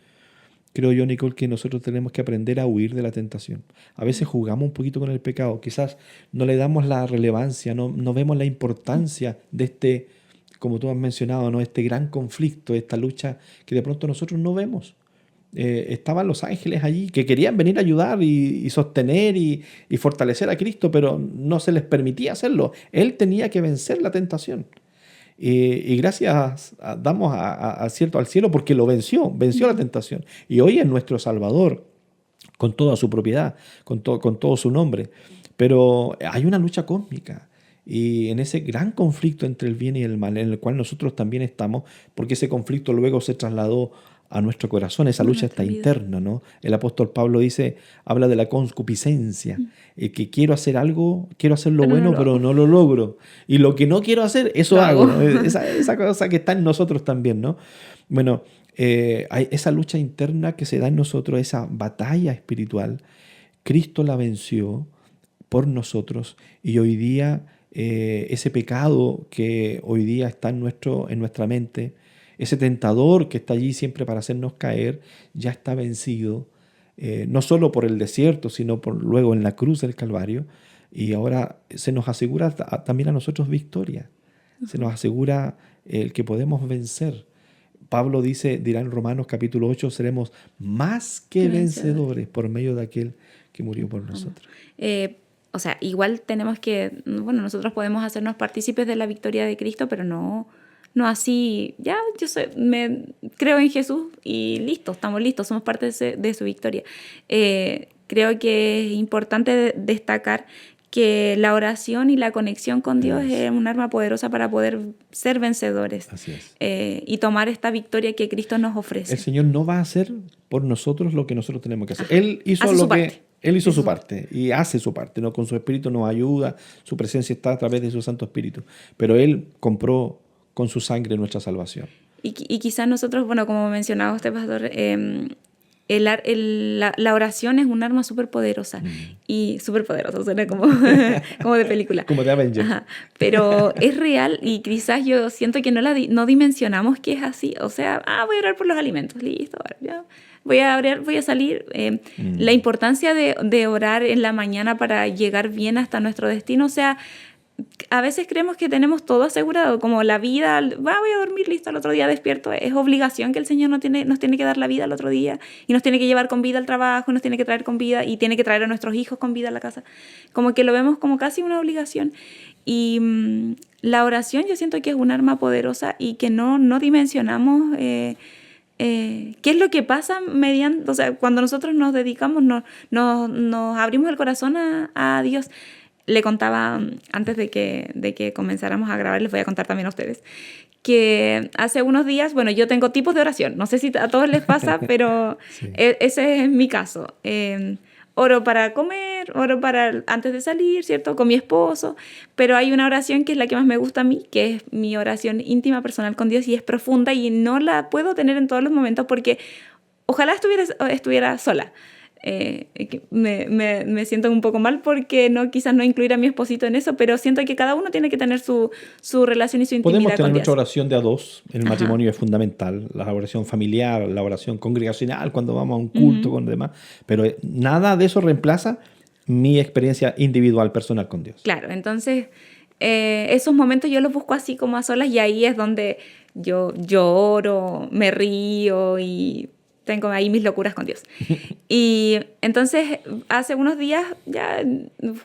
creo yo, Nicole, que nosotros tenemos que aprender a huir de la tentación. A veces jugamos un poquito con el pecado, quizás no le damos la relevancia, no vemos la importancia de este, como tú has mencionado, ¿no? Este gran conflicto, esta lucha que de pronto nosotros no vemos. Estaban los ángeles allí que querían venir a ayudar y sostener y fortalecer a Cristo, pero no se les permitía hacerlo. Él tenía que vencer la tentación. Y gracias damos al cielo porque lo venció la tentación. Y hoy es nuestro Salvador, con toda su propiedad, con todo su nombre. Pero hay una lucha cósmica. Y en ese gran conflicto entre el bien y el mal, en el cual nosotros también estamos, porque ese conflicto luego se trasladó a nuestro corazón. Esa lucha está interna, ¿no? El apóstol Pablo habla de la concupiscencia, que quiero hacer algo, quiero hacer lo bueno, pero no lo logro. Y lo que no quiero hacer, eso hago, ¿no? Esa cosa que está en nosotros también, ¿no? Bueno, hay esa lucha interna que se da en nosotros, esa batalla espiritual. Cristo la venció por nosotros y hoy día ese pecado que hoy día está en nuestra mente, ese tentador que está allí siempre para hacernos caer, ya está vencido, no solo por el desierto, sino luego en la cruz del Calvario. Y ahora se nos asegura también a nosotros victoria. Se nos asegura el que podemos vencer. Pablo dirá en Romanos capítulo 8, seremos más que vencedores por medio de aquel que murió por nosotros. O sea, igual tenemos que, bueno, nosotros podemos hacernos partícipes de la victoria de Cristo, pero no así, ya, creo en Jesús y listo, estamos listos, somos parte de su victoria. Creo que es importante destacar que la oración y la conexión con Dios es un arma poderosa para poder ser vencedores. Así es. Y tomar esta victoria que Cristo nos ofrece. El Señor no va a hacer por nosotros lo que nosotros tenemos que hacer. Él hizo su parte y hace su parte, ¿no? Con su Espíritu nos ayuda, su presencia está a través de su Santo Espíritu. Pero Él compró con su sangre nuestra salvación. Y quizás nosotros, bueno, como mencionaba usted, pastor, la oración es un arma súper poderosa. Y súper poderosa, suena como de película. Como de Avengers. Ajá. Pero es real y quizás yo siento que no dimensionamos que es así. O sea, voy a orar por los alimentos, listo, ya. Voy a salir. La importancia de orar en la mañana para llegar bien hasta nuestro destino, o sea, a veces creemos que tenemos todo asegurado, como la vida, voy a dormir, listo, al otro día despierto. Es obligación que el Señor nos tiene que dar la vida al otro día y nos tiene que llevar con vida al trabajo, nos tiene que traer con vida y tiene que traer a nuestros hijos con vida a la casa. Como que lo vemos como casi una obligación. Y la oración yo siento que es un arma poderosa y que no dimensionamos qué es lo que pasa o sea, cuando nosotros nos dedicamos, nos abrimos el corazón a Dios. Le contaba antes de que comenzáramos a grabar, les voy a contar también a ustedes, que hace unos días, bueno, yo tengo tipos de oración, no sé si a todos les pasa, pero sí. Ese es mi caso. Oro para comer, oro para antes de salir, ¿cierto? Con mi esposo, pero hay una oración que es la que más me gusta a mí, que es mi oración íntima, personal con Dios, y es profunda y no la puedo tener en todos los momentos porque ojalá estuviera sola. Me siento un poco mal porque quizás no incluir a mi esposito en eso, pero siento que cada uno tiene que tener su relación y su intimidad. Podemos tener con nuestra Dios. oración de a dos. En el matrimonio es fundamental. La oración familiar, la oración congregacional, cuando vamos a un culto con demás. Pero nada de eso reemplaza mi experiencia individual, personal con Dios. Claro, entonces esos momentos yo los busco así como a solas y ahí es donde yo lloro, me río y tengo ahí mis locuras con Dios. Y entonces, hace unos días, ya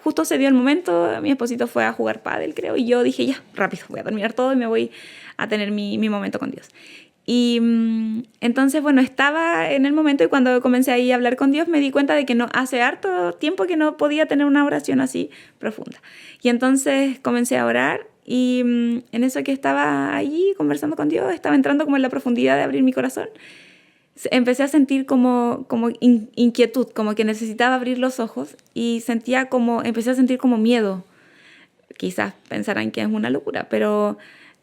justo se dio el momento, mi esposito fue a jugar pádel, creo, y yo dije, ya, rápido, voy a terminar todo y me voy a tener mi momento con Dios. Y entonces, bueno, estaba en el momento y cuando comencé ahí a hablar con Dios me di cuenta de que hace harto tiempo que no podía tener una oración así profunda. Y entonces comencé a orar y en eso que estaba allí conversando con Dios, estaba entrando como en la profundidad de abrir mi corazón. Empecé a sentir como inquietud, como que necesitaba abrir los ojos y empecé a sentir como miedo. Quizás pensarán que es una locura, pero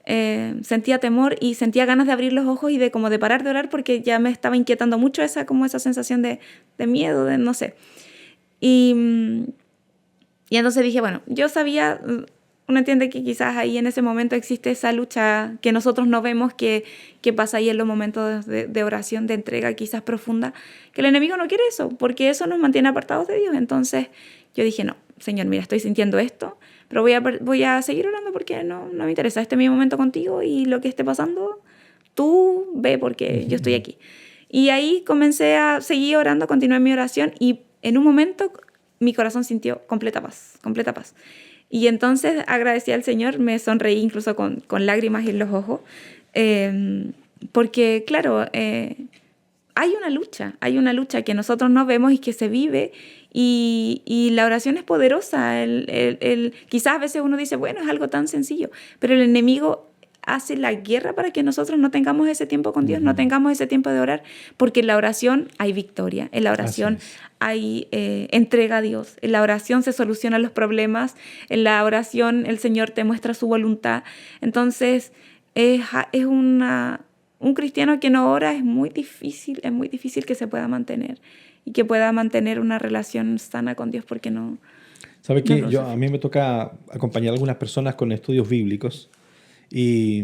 sentía temor y sentía ganas de abrir los ojos y de parar de orar porque ya me estaba inquietando mucho esa sensación de miedo, de no sé. Y entonces dije, bueno, yo sabía... Uno entiende que quizás ahí en ese momento existe esa lucha que nosotros no vemos que pasa ahí en los momentos de oración, de entrega quizás profunda, que el enemigo no quiere eso, porque eso nos mantiene apartados de Dios. Entonces yo dije, no, Señor, mira, estoy sintiendo esto, pero voy a seguir orando porque no me interesa. Este es mi momento contigo y lo que esté pasando, tú ve porque yo estoy aquí. Y ahí comencé a seguir orando, continué mi oración y en un momento mi corazón sintió completa paz, completa paz. Y entonces agradecí al Señor, me sonreí incluso con lágrimas en los ojos, porque claro, hay una lucha que nosotros no vemos y que se vive, y la oración es poderosa. Quizás a veces uno dice, bueno, es algo tan sencillo, pero el enemigo hace la guerra para que nosotros no tengamos ese tiempo con Dios, no tengamos ese tiempo de orar, porque en la oración hay victoria, en la oración hay entrega a Dios, en la oración se solucionan los problemas, en la oración el Señor te muestra su voluntad. Entonces, un cristiano que no ora es muy difícil que se pueda mantener y que pueda mantener una relación sana con Dios, porque no... ¿Sabes qué? No, A mí me toca acompañar a algunas personas con estudios bíblicos y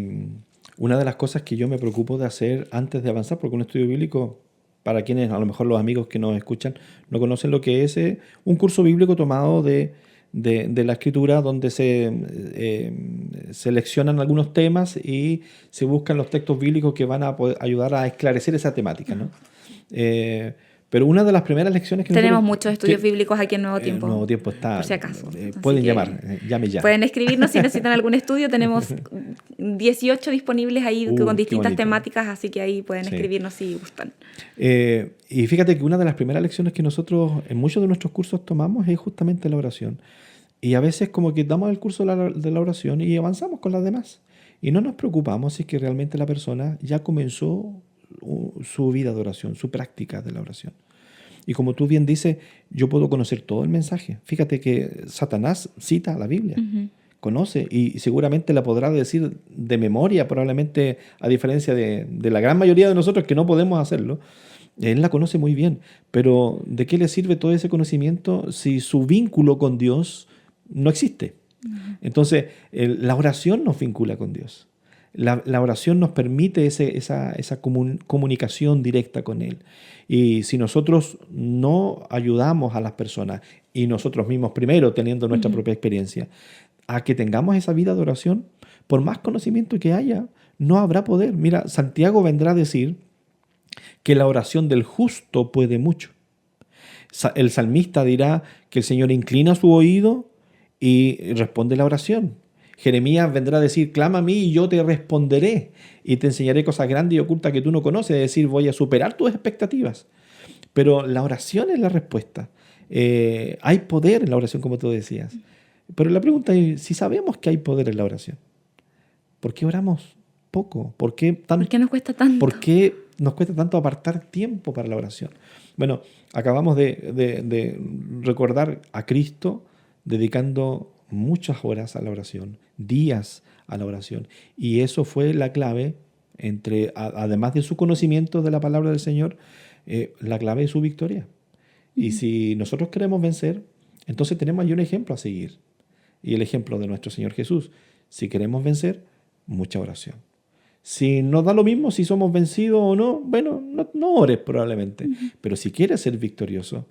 una de las cosas que yo me preocupo de hacer antes de avanzar, porque un estudio bíblico, para quienes a lo mejor los amigos que nos escuchan no conocen lo que es un curso bíblico tomado de la Escritura, donde se seleccionan algunos temas y se buscan los textos bíblicos que van a poder ayudar a esclarecer esa temática, ¿no? Pero una de las primeras lecciones que tenemos muchos estudios bíblicos aquí en Nuevo Tiempo. Nuevo Tiempo está. Por si acaso. Pueden llamar, llame ya. Pueden escribirnos si necesitan algún estudio. Tenemos 18 disponibles ahí con distintas temáticas, así que ahí pueden escribirnos si gustan. Y fíjate que una de las primeras lecciones que nosotros en muchos de nuestros cursos tomamos es justamente la oración. Y a veces como que damos el curso de la oración y avanzamos con las demás. Y no nos preocupamos si es que realmente la persona ya comenzó su vida de oración, su práctica de la oración. Y como tú bien dices, yo puedo conocer todo el mensaje. Fíjate que Satanás cita la Biblia, conoce y seguramente la podrá decir de memoria, probablemente a diferencia de la gran mayoría de nosotros que no podemos hacerlo. Él la conoce muy bien, pero ¿de qué le sirve todo ese conocimiento si su vínculo con Dios no existe? Entonces, la oración nos vincula con Dios. La oración nos permite esa comunicación directa con Él. Y si nosotros no ayudamos a las personas, y nosotros mismos primero, teniendo nuestra propia experiencia, a que tengamos esa vida de oración, por más conocimiento que haya, no habrá poder. Mira, Santiago vendrá a decir que la oración del justo puede mucho. El salmista dirá que el Señor inclina su oído y responde la oración. Jeremías vendrá a decir, clama a mí y yo te responderé y te enseñaré cosas grandes y ocultas que tú no conoces, es decir, voy a superar tus expectativas. Pero la oración es la respuesta. Hay poder en la oración, como tú decías. Pero la pregunta es, si sabemos que hay poder en la oración, ¿por qué oramos poco? ¿Por qué nos cuesta tanto? ¿Por qué nos cuesta tanto apartar tiempo para la oración? Bueno, acabamos de recordar a Cristo dedicando muchas horas a la oración, días a la oración. Y eso fue la clave, además de su conocimiento de la palabra del Señor, la clave de su victoria. Y si nosotros queremos vencer, entonces tenemos ahí un ejemplo a seguir. Y el ejemplo de nuestro Señor Jesús. Si queremos vencer, mucha oración. Si nos da lo mismo si somos vencidos o no, bueno, no ores probablemente. Pero si quieres ser victorioso,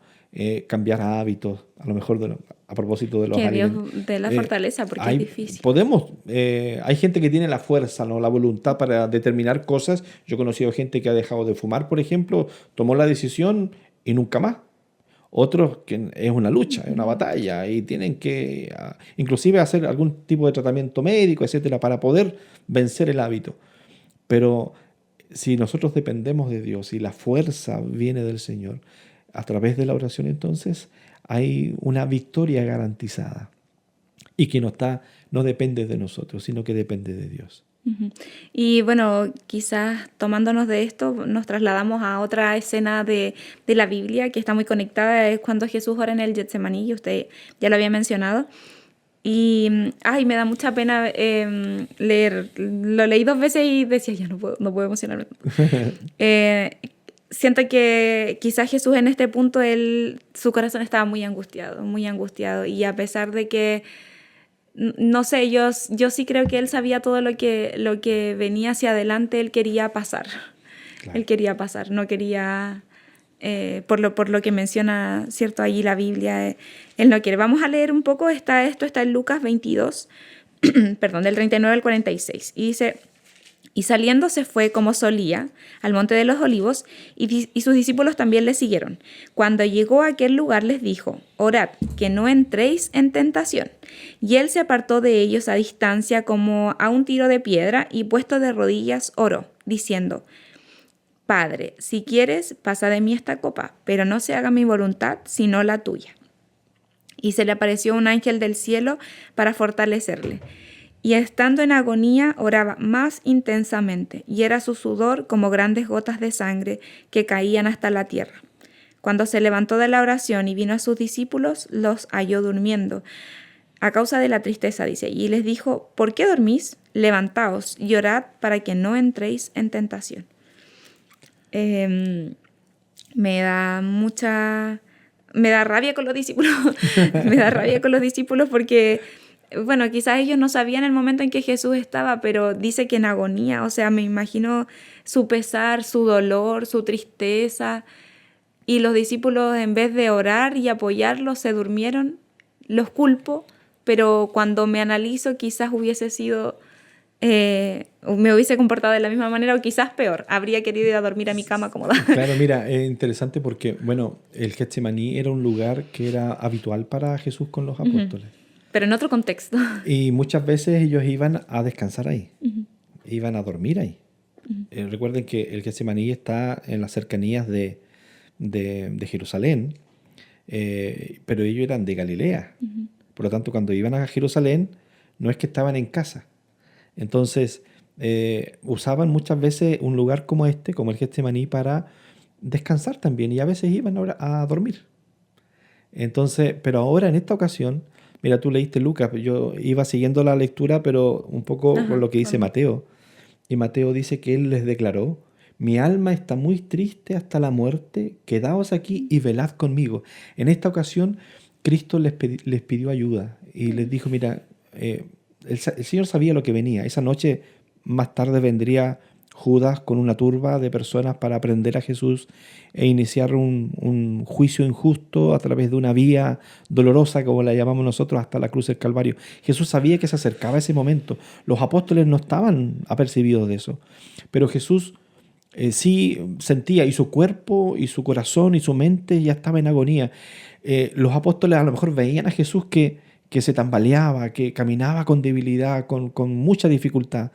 cambiar hábitos, a lo mejor a propósito de los alimentos. Que Dios dé la fortaleza, porque es difícil. Hay gente que tiene la fuerza, ¿no? La voluntad para determinar cosas. Yo he conocido gente que ha dejado de fumar, por ejemplo, tomó la decisión y nunca más. Otros que es una lucha, es una batalla y tienen que inclusive hacer algún tipo de tratamiento médico, etcétera, para poder vencer el hábito. Pero si nosotros dependemos de Dios y la fuerza viene del Señor, a través de la oración entonces hay una victoria garantizada y que no depende de nosotros, sino que depende de Dios. Y bueno, quizás tomándonos de esto, nos trasladamos a otra escena de la Biblia que está muy conectada, es cuando Jesús ora en el Getsemaní, y usted ya lo había mencionado. Y me da mucha pena leer. Lo leí 2 veces y decía, ya no puedo emocionarme. Siento que quizás Jesús en este punto, su corazón estaba muy angustiado. Y a pesar de que, no sé, yo sí creo que él sabía todo lo que venía hacia adelante, él quería pasar. Claro. Él quería pasar, no quería... por lo que menciona, ¿cierto? Allí la Biblia, él no quiere. Vamos a leer un poco, esto está en Lucas 22, perdón, del 39 al 46. Y dice, y saliendo se fue como solía al monte de los olivos, y sus discípulos también le siguieron. Cuando llegó a aquel lugar les dijo, orad, que no entréis en tentación. Y él se apartó de ellos a distancia como a un tiro de piedra, y puesto de rodillas oró, diciendo, Padre, si quieres, pasa de mí esta copa, pero no se haga mi voluntad, sino la tuya. Y se le apareció un ángel del cielo para fortalecerle. Y estando en agonía, oraba más intensamente, y era su sudor como grandes gotas de sangre que caían hasta la tierra. Cuando se levantó de la oración y vino a sus discípulos, los halló durmiendo, a causa de la tristeza, dice, y les dijo, ¿por qué dormís? Levantaos y orad para que no entréis en tentación. Me da rabia con los discípulos, me da rabia con los discípulos porque, bueno, quizás ellos no sabían el momento en que Jesús estaba, pero dice que en agonía, o sea, me imagino su pesar, su dolor, su tristeza, y los discípulos en vez de orar y apoyarlos se durmieron. Los culpo, pero cuando me analizo quizás hubiese sido, me hubiese comportado de la misma manera o quizás peor. Habría querido ir a dormir a mi cama cómoda. Claro, mira, es interesante porque, bueno, el Getsemaní era un lugar que era habitual para Jesús con los apóstoles. Pero en otro contexto. Y muchas veces ellos iban a descansar ahí, iban a dormir ahí. Recuerden que el Getsemaní está en las cercanías de Jerusalén, pero ellos eran de Galilea. Por lo tanto, cuando iban a Jerusalén, no es que estaban en casa. Entonces, usaban muchas veces un lugar como este, como el Getsemaní, para descansar también, y a veces iban a dormir. Entonces, pero ahora en esta ocasión, mira, tú leíste Lucas, yo iba siguiendo la lectura, pero un poco con lo que dice Mateo. Y Mateo dice que él les declaró, mi alma está muy triste hasta la muerte, quedaos aquí y velad conmigo. En esta ocasión, Cristo les pidió ayuda y les dijo, mira, el Señor sabía lo que venía. Esa noche, más tarde, vendría Judas con una turba de personas para prender a Jesús e iniciar un juicio injusto a través de una vía dolorosa, como la llamamos nosotros, hasta la cruz del Calvario. Jesús sabía que se acercaba ese momento. Los apóstoles no estaban apercibidos de eso, pero Jesús sí sentía, y su cuerpo, y su corazón, y su mente ya estaba en agonía. Los apóstoles a lo mejor veían a Jesús que se tambaleaba, que caminaba con debilidad, con mucha dificultad.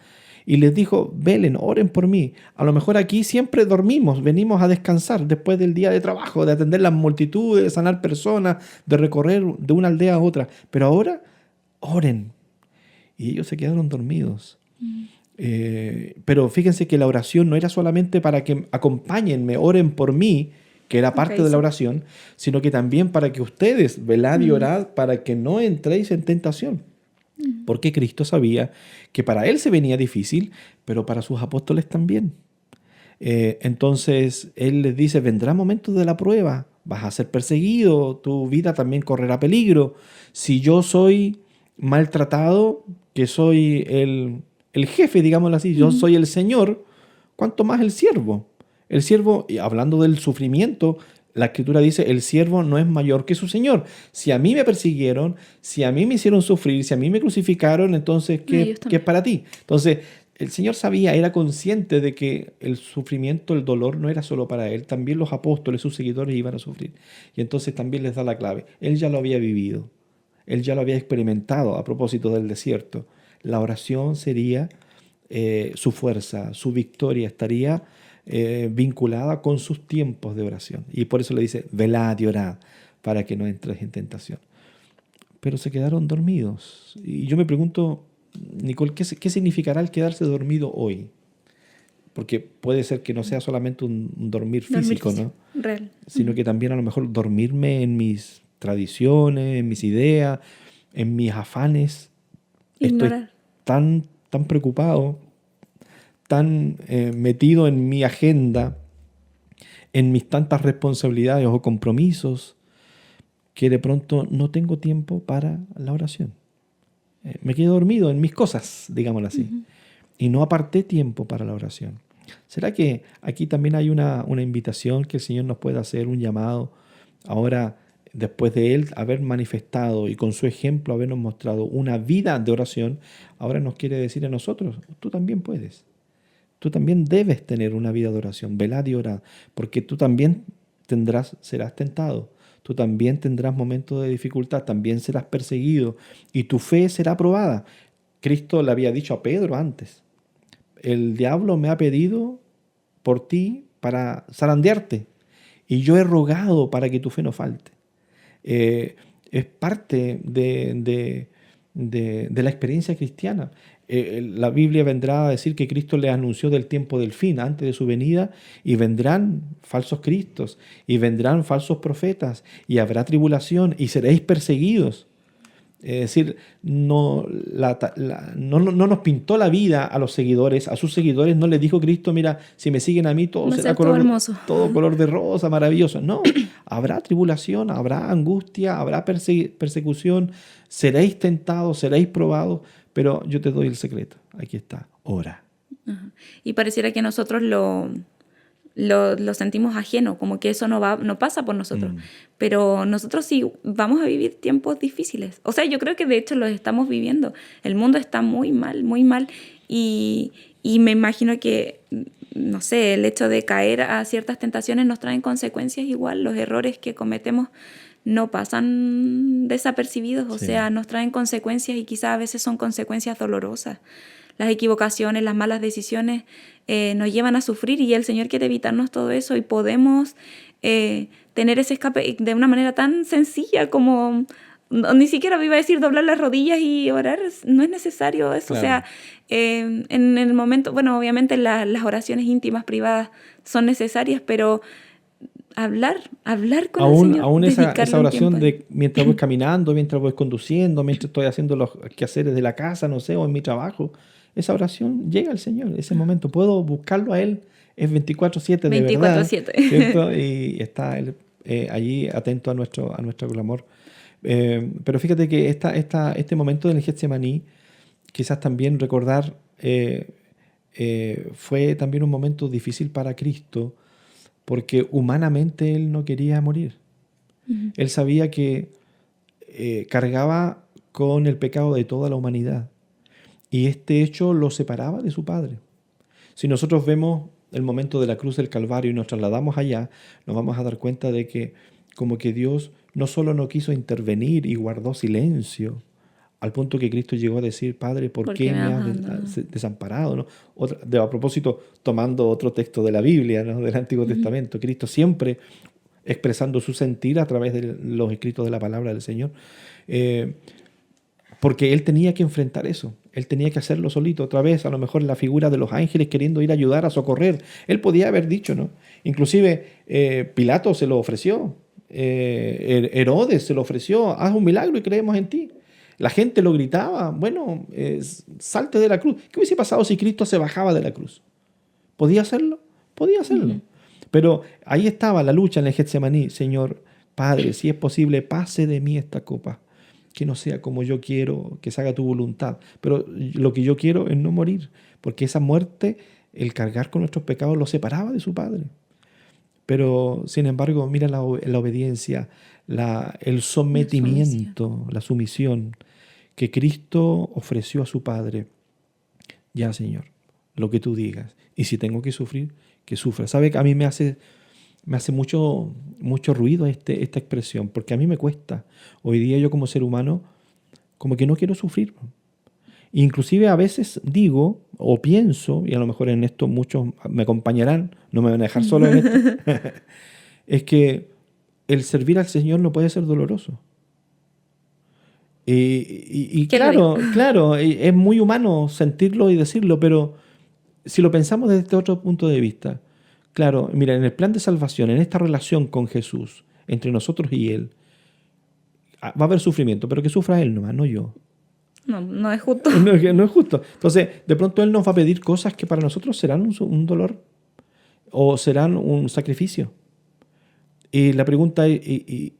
Y les dijo, velen, oren por mí. A lo mejor aquí siempre dormimos, venimos a descansar después del día de trabajo, de atender las multitudes, de sanar personas, de recorrer de una aldea a otra. Pero ahora, oren. Y ellos se quedaron dormidos. Pero fíjense que la oración no era solamente para que acompáñenme, oren por mí, que era parte de la oración, sino que también para que ustedes velad y orad para que no entréis en tentación. Porque Cristo sabía que para Él se venía difícil, pero para sus apóstoles también. Entonces Él les dice, vendrán momentos de la prueba, vas a ser perseguido, tu vida también correrá peligro. Si yo soy maltratado, que soy el jefe, digámoslo así, yo soy el Señor, ¿cuánto más el siervo? El siervo, y hablando del sufrimiento, la Escritura dice, el siervo no es mayor que su Señor. Si a mí me persiguieron, si a mí me hicieron sufrir, si a mí me crucificaron, entonces, ¿qué es para ti? Entonces, el Señor sabía, era consciente de que el sufrimiento, el dolor no era solo para Él. También los apóstoles, sus seguidores, iban a sufrir. Y entonces también les da la clave. Él ya lo había vivido. Él ya lo había experimentado a propósito del desierto. La oración sería su fuerza, su victoria estaría vinculada con sus tiempos de oración. Y por eso le dice, velad y orad para que no entres en tentación. Pero se quedaron dormidos. Y yo me pregunto, Nicole, ¿qué significará el quedarse dormido hoy? Porque puede ser que no sea solamente un dormir físico, ¿no? Real. Sino que también a lo mejor dormirme en mis tradiciones, en mis ideas, en mis afanes. Ignorar. Estoy tan preocupado, tan metido en mi agenda, en mis tantas responsabilidades o compromisos, que de pronto no tengo tiempo para la oración. Me quedo dormido en mis cosas, digámoslo así, y no aparté tiempo para la oración. ¿Será que aquí también hay una invitación que el Señor nos pueda hacer, un llamado? Ahora, después de Él haber manifestado y con su ejemplo habernos mostrado una vida de oración, ahora nos quiere decir a nosotros, tú también puedes. Tú también debes tener una vida de oración, velad y orad, porque tú también serás tentado, tú también tendrás momentos de dificultad, también serás perseguido y tu fe será probada. Cristo le había dicho a Pedro antes, el diablo me ha pedido por ti para zarandearte y yo he rogado para que tu fe no falte. Es parte de de la experiencia cristiana. La Biblia vendrá a decir que Cristo les anunció del tiempo del fin, antes de su venida, y vendrán falsos cristos, y vendrán falsos profetas, y habrá tribulación, y seréis perseguidos. Es decir, no nos pintó la vida a los seguidores, a sus seguidores no les dijo Cristo, mira, si me siguen a mí todo Va a será ser todo hermoso. todo color de rosa, maravilloso. No, habrá tribulación, habrá angustia, habrá persecución, seréis tentados, seréis probados, pero yo te doy el secreto. Aquí está, ora. Ajá. Y pareciera que nosotros lo sentimos ajeno, como que eso no pasa por nosotros. Pero nosotros sí vamos a vivir tiempos difíciles. O sea, yo creo que de hecho los estamos viviendo. El mundo está muy mal, muy mal. Y me imagino que, no sé, el hecho de caer a ciertas tentaciones nos traen consecuencias igual. Los errores que cometemos no pasan desapercibidos, o sea, nos traen consecuencias y quizás a veces son consecuencias dolorosas. Las equivocaciones, las malas decisiones nos llevan a sufrir y el Señor quiere evitarnos todo eso y podemos tener ese escape de una manera tan sencilla como, ni siquiera iba a decir doblar las rodillas y orar, no es necesario eso, claro. O sea, en el momento, bueno, obviamente las oraciones íntimas, privadas son necesarias, pero hablar con el Señor. Aún esa oración de mientras voy caminando, mientras voy conduciendo, mientras estoy haciendo los quehaceres de la casa, no sé, o en mi trabajo, esa oración llega al Señor, ese momento. Puedo buscarlo a Él, es 24/7 de 24/7. verdad. 24/7. Y está Él allí atento a nuestro clamor. Pero fíjate que este momento del Getsemaní, quizás también recordar, fue también un momento difícil para Cristo, porque humanamente Él no quería morir. Uh-huh. Él sabía que cargaba con el pecado de toda la humanidad y este hecho lo separaba de su Padre. Si nosotros vemos el momento de la cruz del Calvario y nos trasladamos allá, nos vamos a dar cuenta de que como que Dios no solo no quiso intervenir y guardó silencio, al punto que Cristo llegó a decir, Padre, ¿por qué me has desamparado? ¿No? A propósito, tomando otro texto de la Biblia, ¿no? Del Antiguo uh-huh. Testamento, Cristo siempre expresando su sentir a través de los escritos de la palabra del Señor, porque Él tenía que enfrentar eso, Él tenía que hacerlo solito, otra vez, a lo mejor la figura de los ángeles queriendo ir a ayudar, a socorrer. Él podía haber dicho, ¿no? Inclusive Pilato se lo ofreció, Herodes se lo ofreció, haz un milagro y creemos en ti. La gente lo gritaba, bueno, salte de la cruz. ¿Qué hubiese pasado si Cristo se bajaba de la cruz? ¿Podía hacerlo? Podía hacerlo. Uh-huh. Pero ahí estaba la lucha en el Getsemaní. Señor, Padre, si es posible, pase de mí esta copa. Que no sea como yo quiero, que se haga tu voluntad. Pero lo que yo quiero es no morir, porque esa muerte, el cargar con nuestros pecados, lo separaba de su Padre. Pero, sin embargo, mira la obediencia, el sometimiento, la sumisión que Cristo ofreció a su Padre. Ya, Señor, lo que tú digas. Y si tengo que sufrir, que sufra. ¿Sabe que a mí me hace mucho ruido esta expresión? Porque a mí me cuesta. Hoy día yo como ser humano, como que no quiero sufrir. Inclusive a veces digo o pienso, y a lo mejor en esto muchos me acompañarán, no me van a dejar solo en esto, es que el servir al Señor no puede ser doloroso. Y claro, es muy humano sentirlo y decirlo, pero si lo pensamos desde este otro punto de vista, claro, mira, en el plan de salvación, en esta relación con Jesús, entre nosotros y Él, va a haber sufrimiento, pero que sufra Él nomás, no yo. No es justo. No es justo. Entonces, de pronto Él nos va a pedir cosas que para nosotros serán un dolor o serán un sacrificio. Y la pregunta es,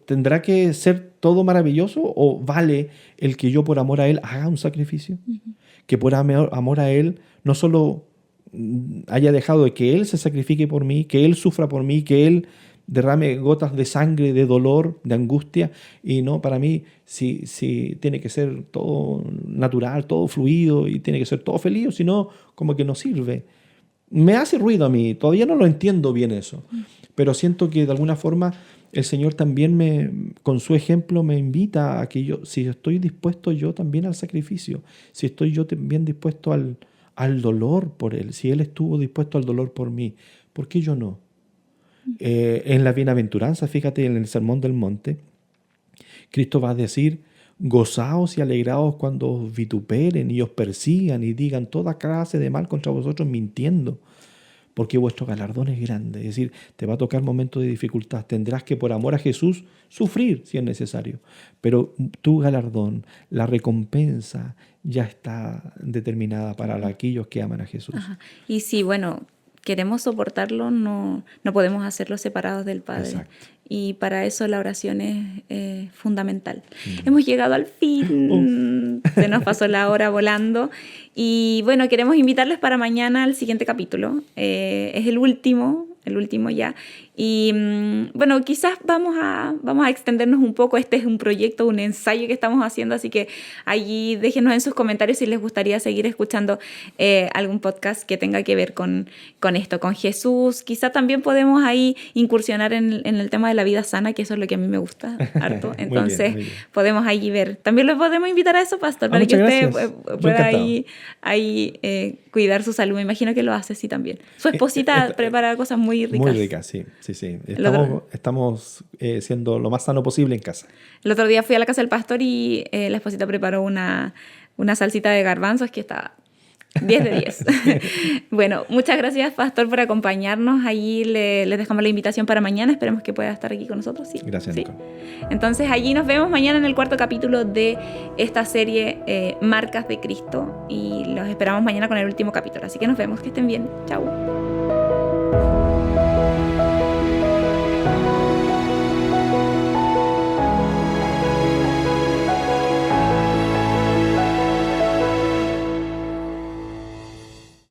¿tendrá que ser todo maravilloso o vale el que yo por amor a Él haga un sacrificio? Uh-huh. Que por amor a Él no solo haya dejado de que Él se sacrifique por mí, que Él sufra por mí, que Él derrame gotas de sangre, de dolor, de angustia, y no, para mí si tiene que ser todo natural, todo fluido y tiene que ser todo feliz, o si no, como que no sirve. Me hace ruido a mí, todavía no lo entiendo bien eso, pero siento que de alguna forma el Señor también con su ejemplo me invita a que yo, si estoy dispuesto yo también al sacrificio, si estoy yo también dispuesto al dolor por Él, si Él estuvo dispuesto al dolor por mí, ¿por qué yo no? En la bienaventuranza, fíjate en el Sermón del Monte, Cristo va a decir, gozaos y alegraos cuando os vituperen y os persigan y digan toda clase de mal contra vosotros mintiendo, porque vuestro galardón es grande. Es decir, te va a tocar momentos de dificultad. Tendrás que, por amor a Jesús, sufrir si es necesario. Pero tu galardón, la recompensa, ya está determinada para aquellos que aman a Jesús. Ajá. Y si, bueno, queremos soportarlo, no podemos hacerlo separados del Padre. Exacto. Y para eso la oración es fundamental. Hemos llegado al fin. Se nos pasó la hora volando. Y bueno, queremos invitarles para mañana al siguiente capítulo. Es el último ya. Y bueno, quizás vamos a extendernos un poco. Este es un proyecto, un ensayo que estamos haciendo, así que allí déjenos en sus comentarios si les gustaría seguir escuchando algún podcast que tenga que ver con esto, con Jesús. Quizá también podemos ahí incursionar en el tema de la vida sana, que eso es lo que a mí me gusta harto. Entonces muy bien. Podemos allí ver. También lo podemos invitar a eso, pastor, para que usted pueda ahí cuidar su salud. Me imagino que lo hace así también. Su esposita prepara cosas muy ricas. Muy ricas, sí. Estamos siendo lo más sano posible en casa. El otro día fui a la casa del pastor y la esposita preparó una salsita de garbanzos que estaba 10 de 10. Bueno, muchas gracias, pastor, por acompañarnos. Allí les dejamos la invitación para mañana. Esperemos que pueda estar aquí con nosotros. Sí. Gracias, ¿Sí? Nicole. Entonces, allí nos vemos mañana en el 4º capítulo de esta serie Marcas de Cristo. Y los esperamos mañana con el último capítulo. Así que nos vemos. Que estén bien. Chau.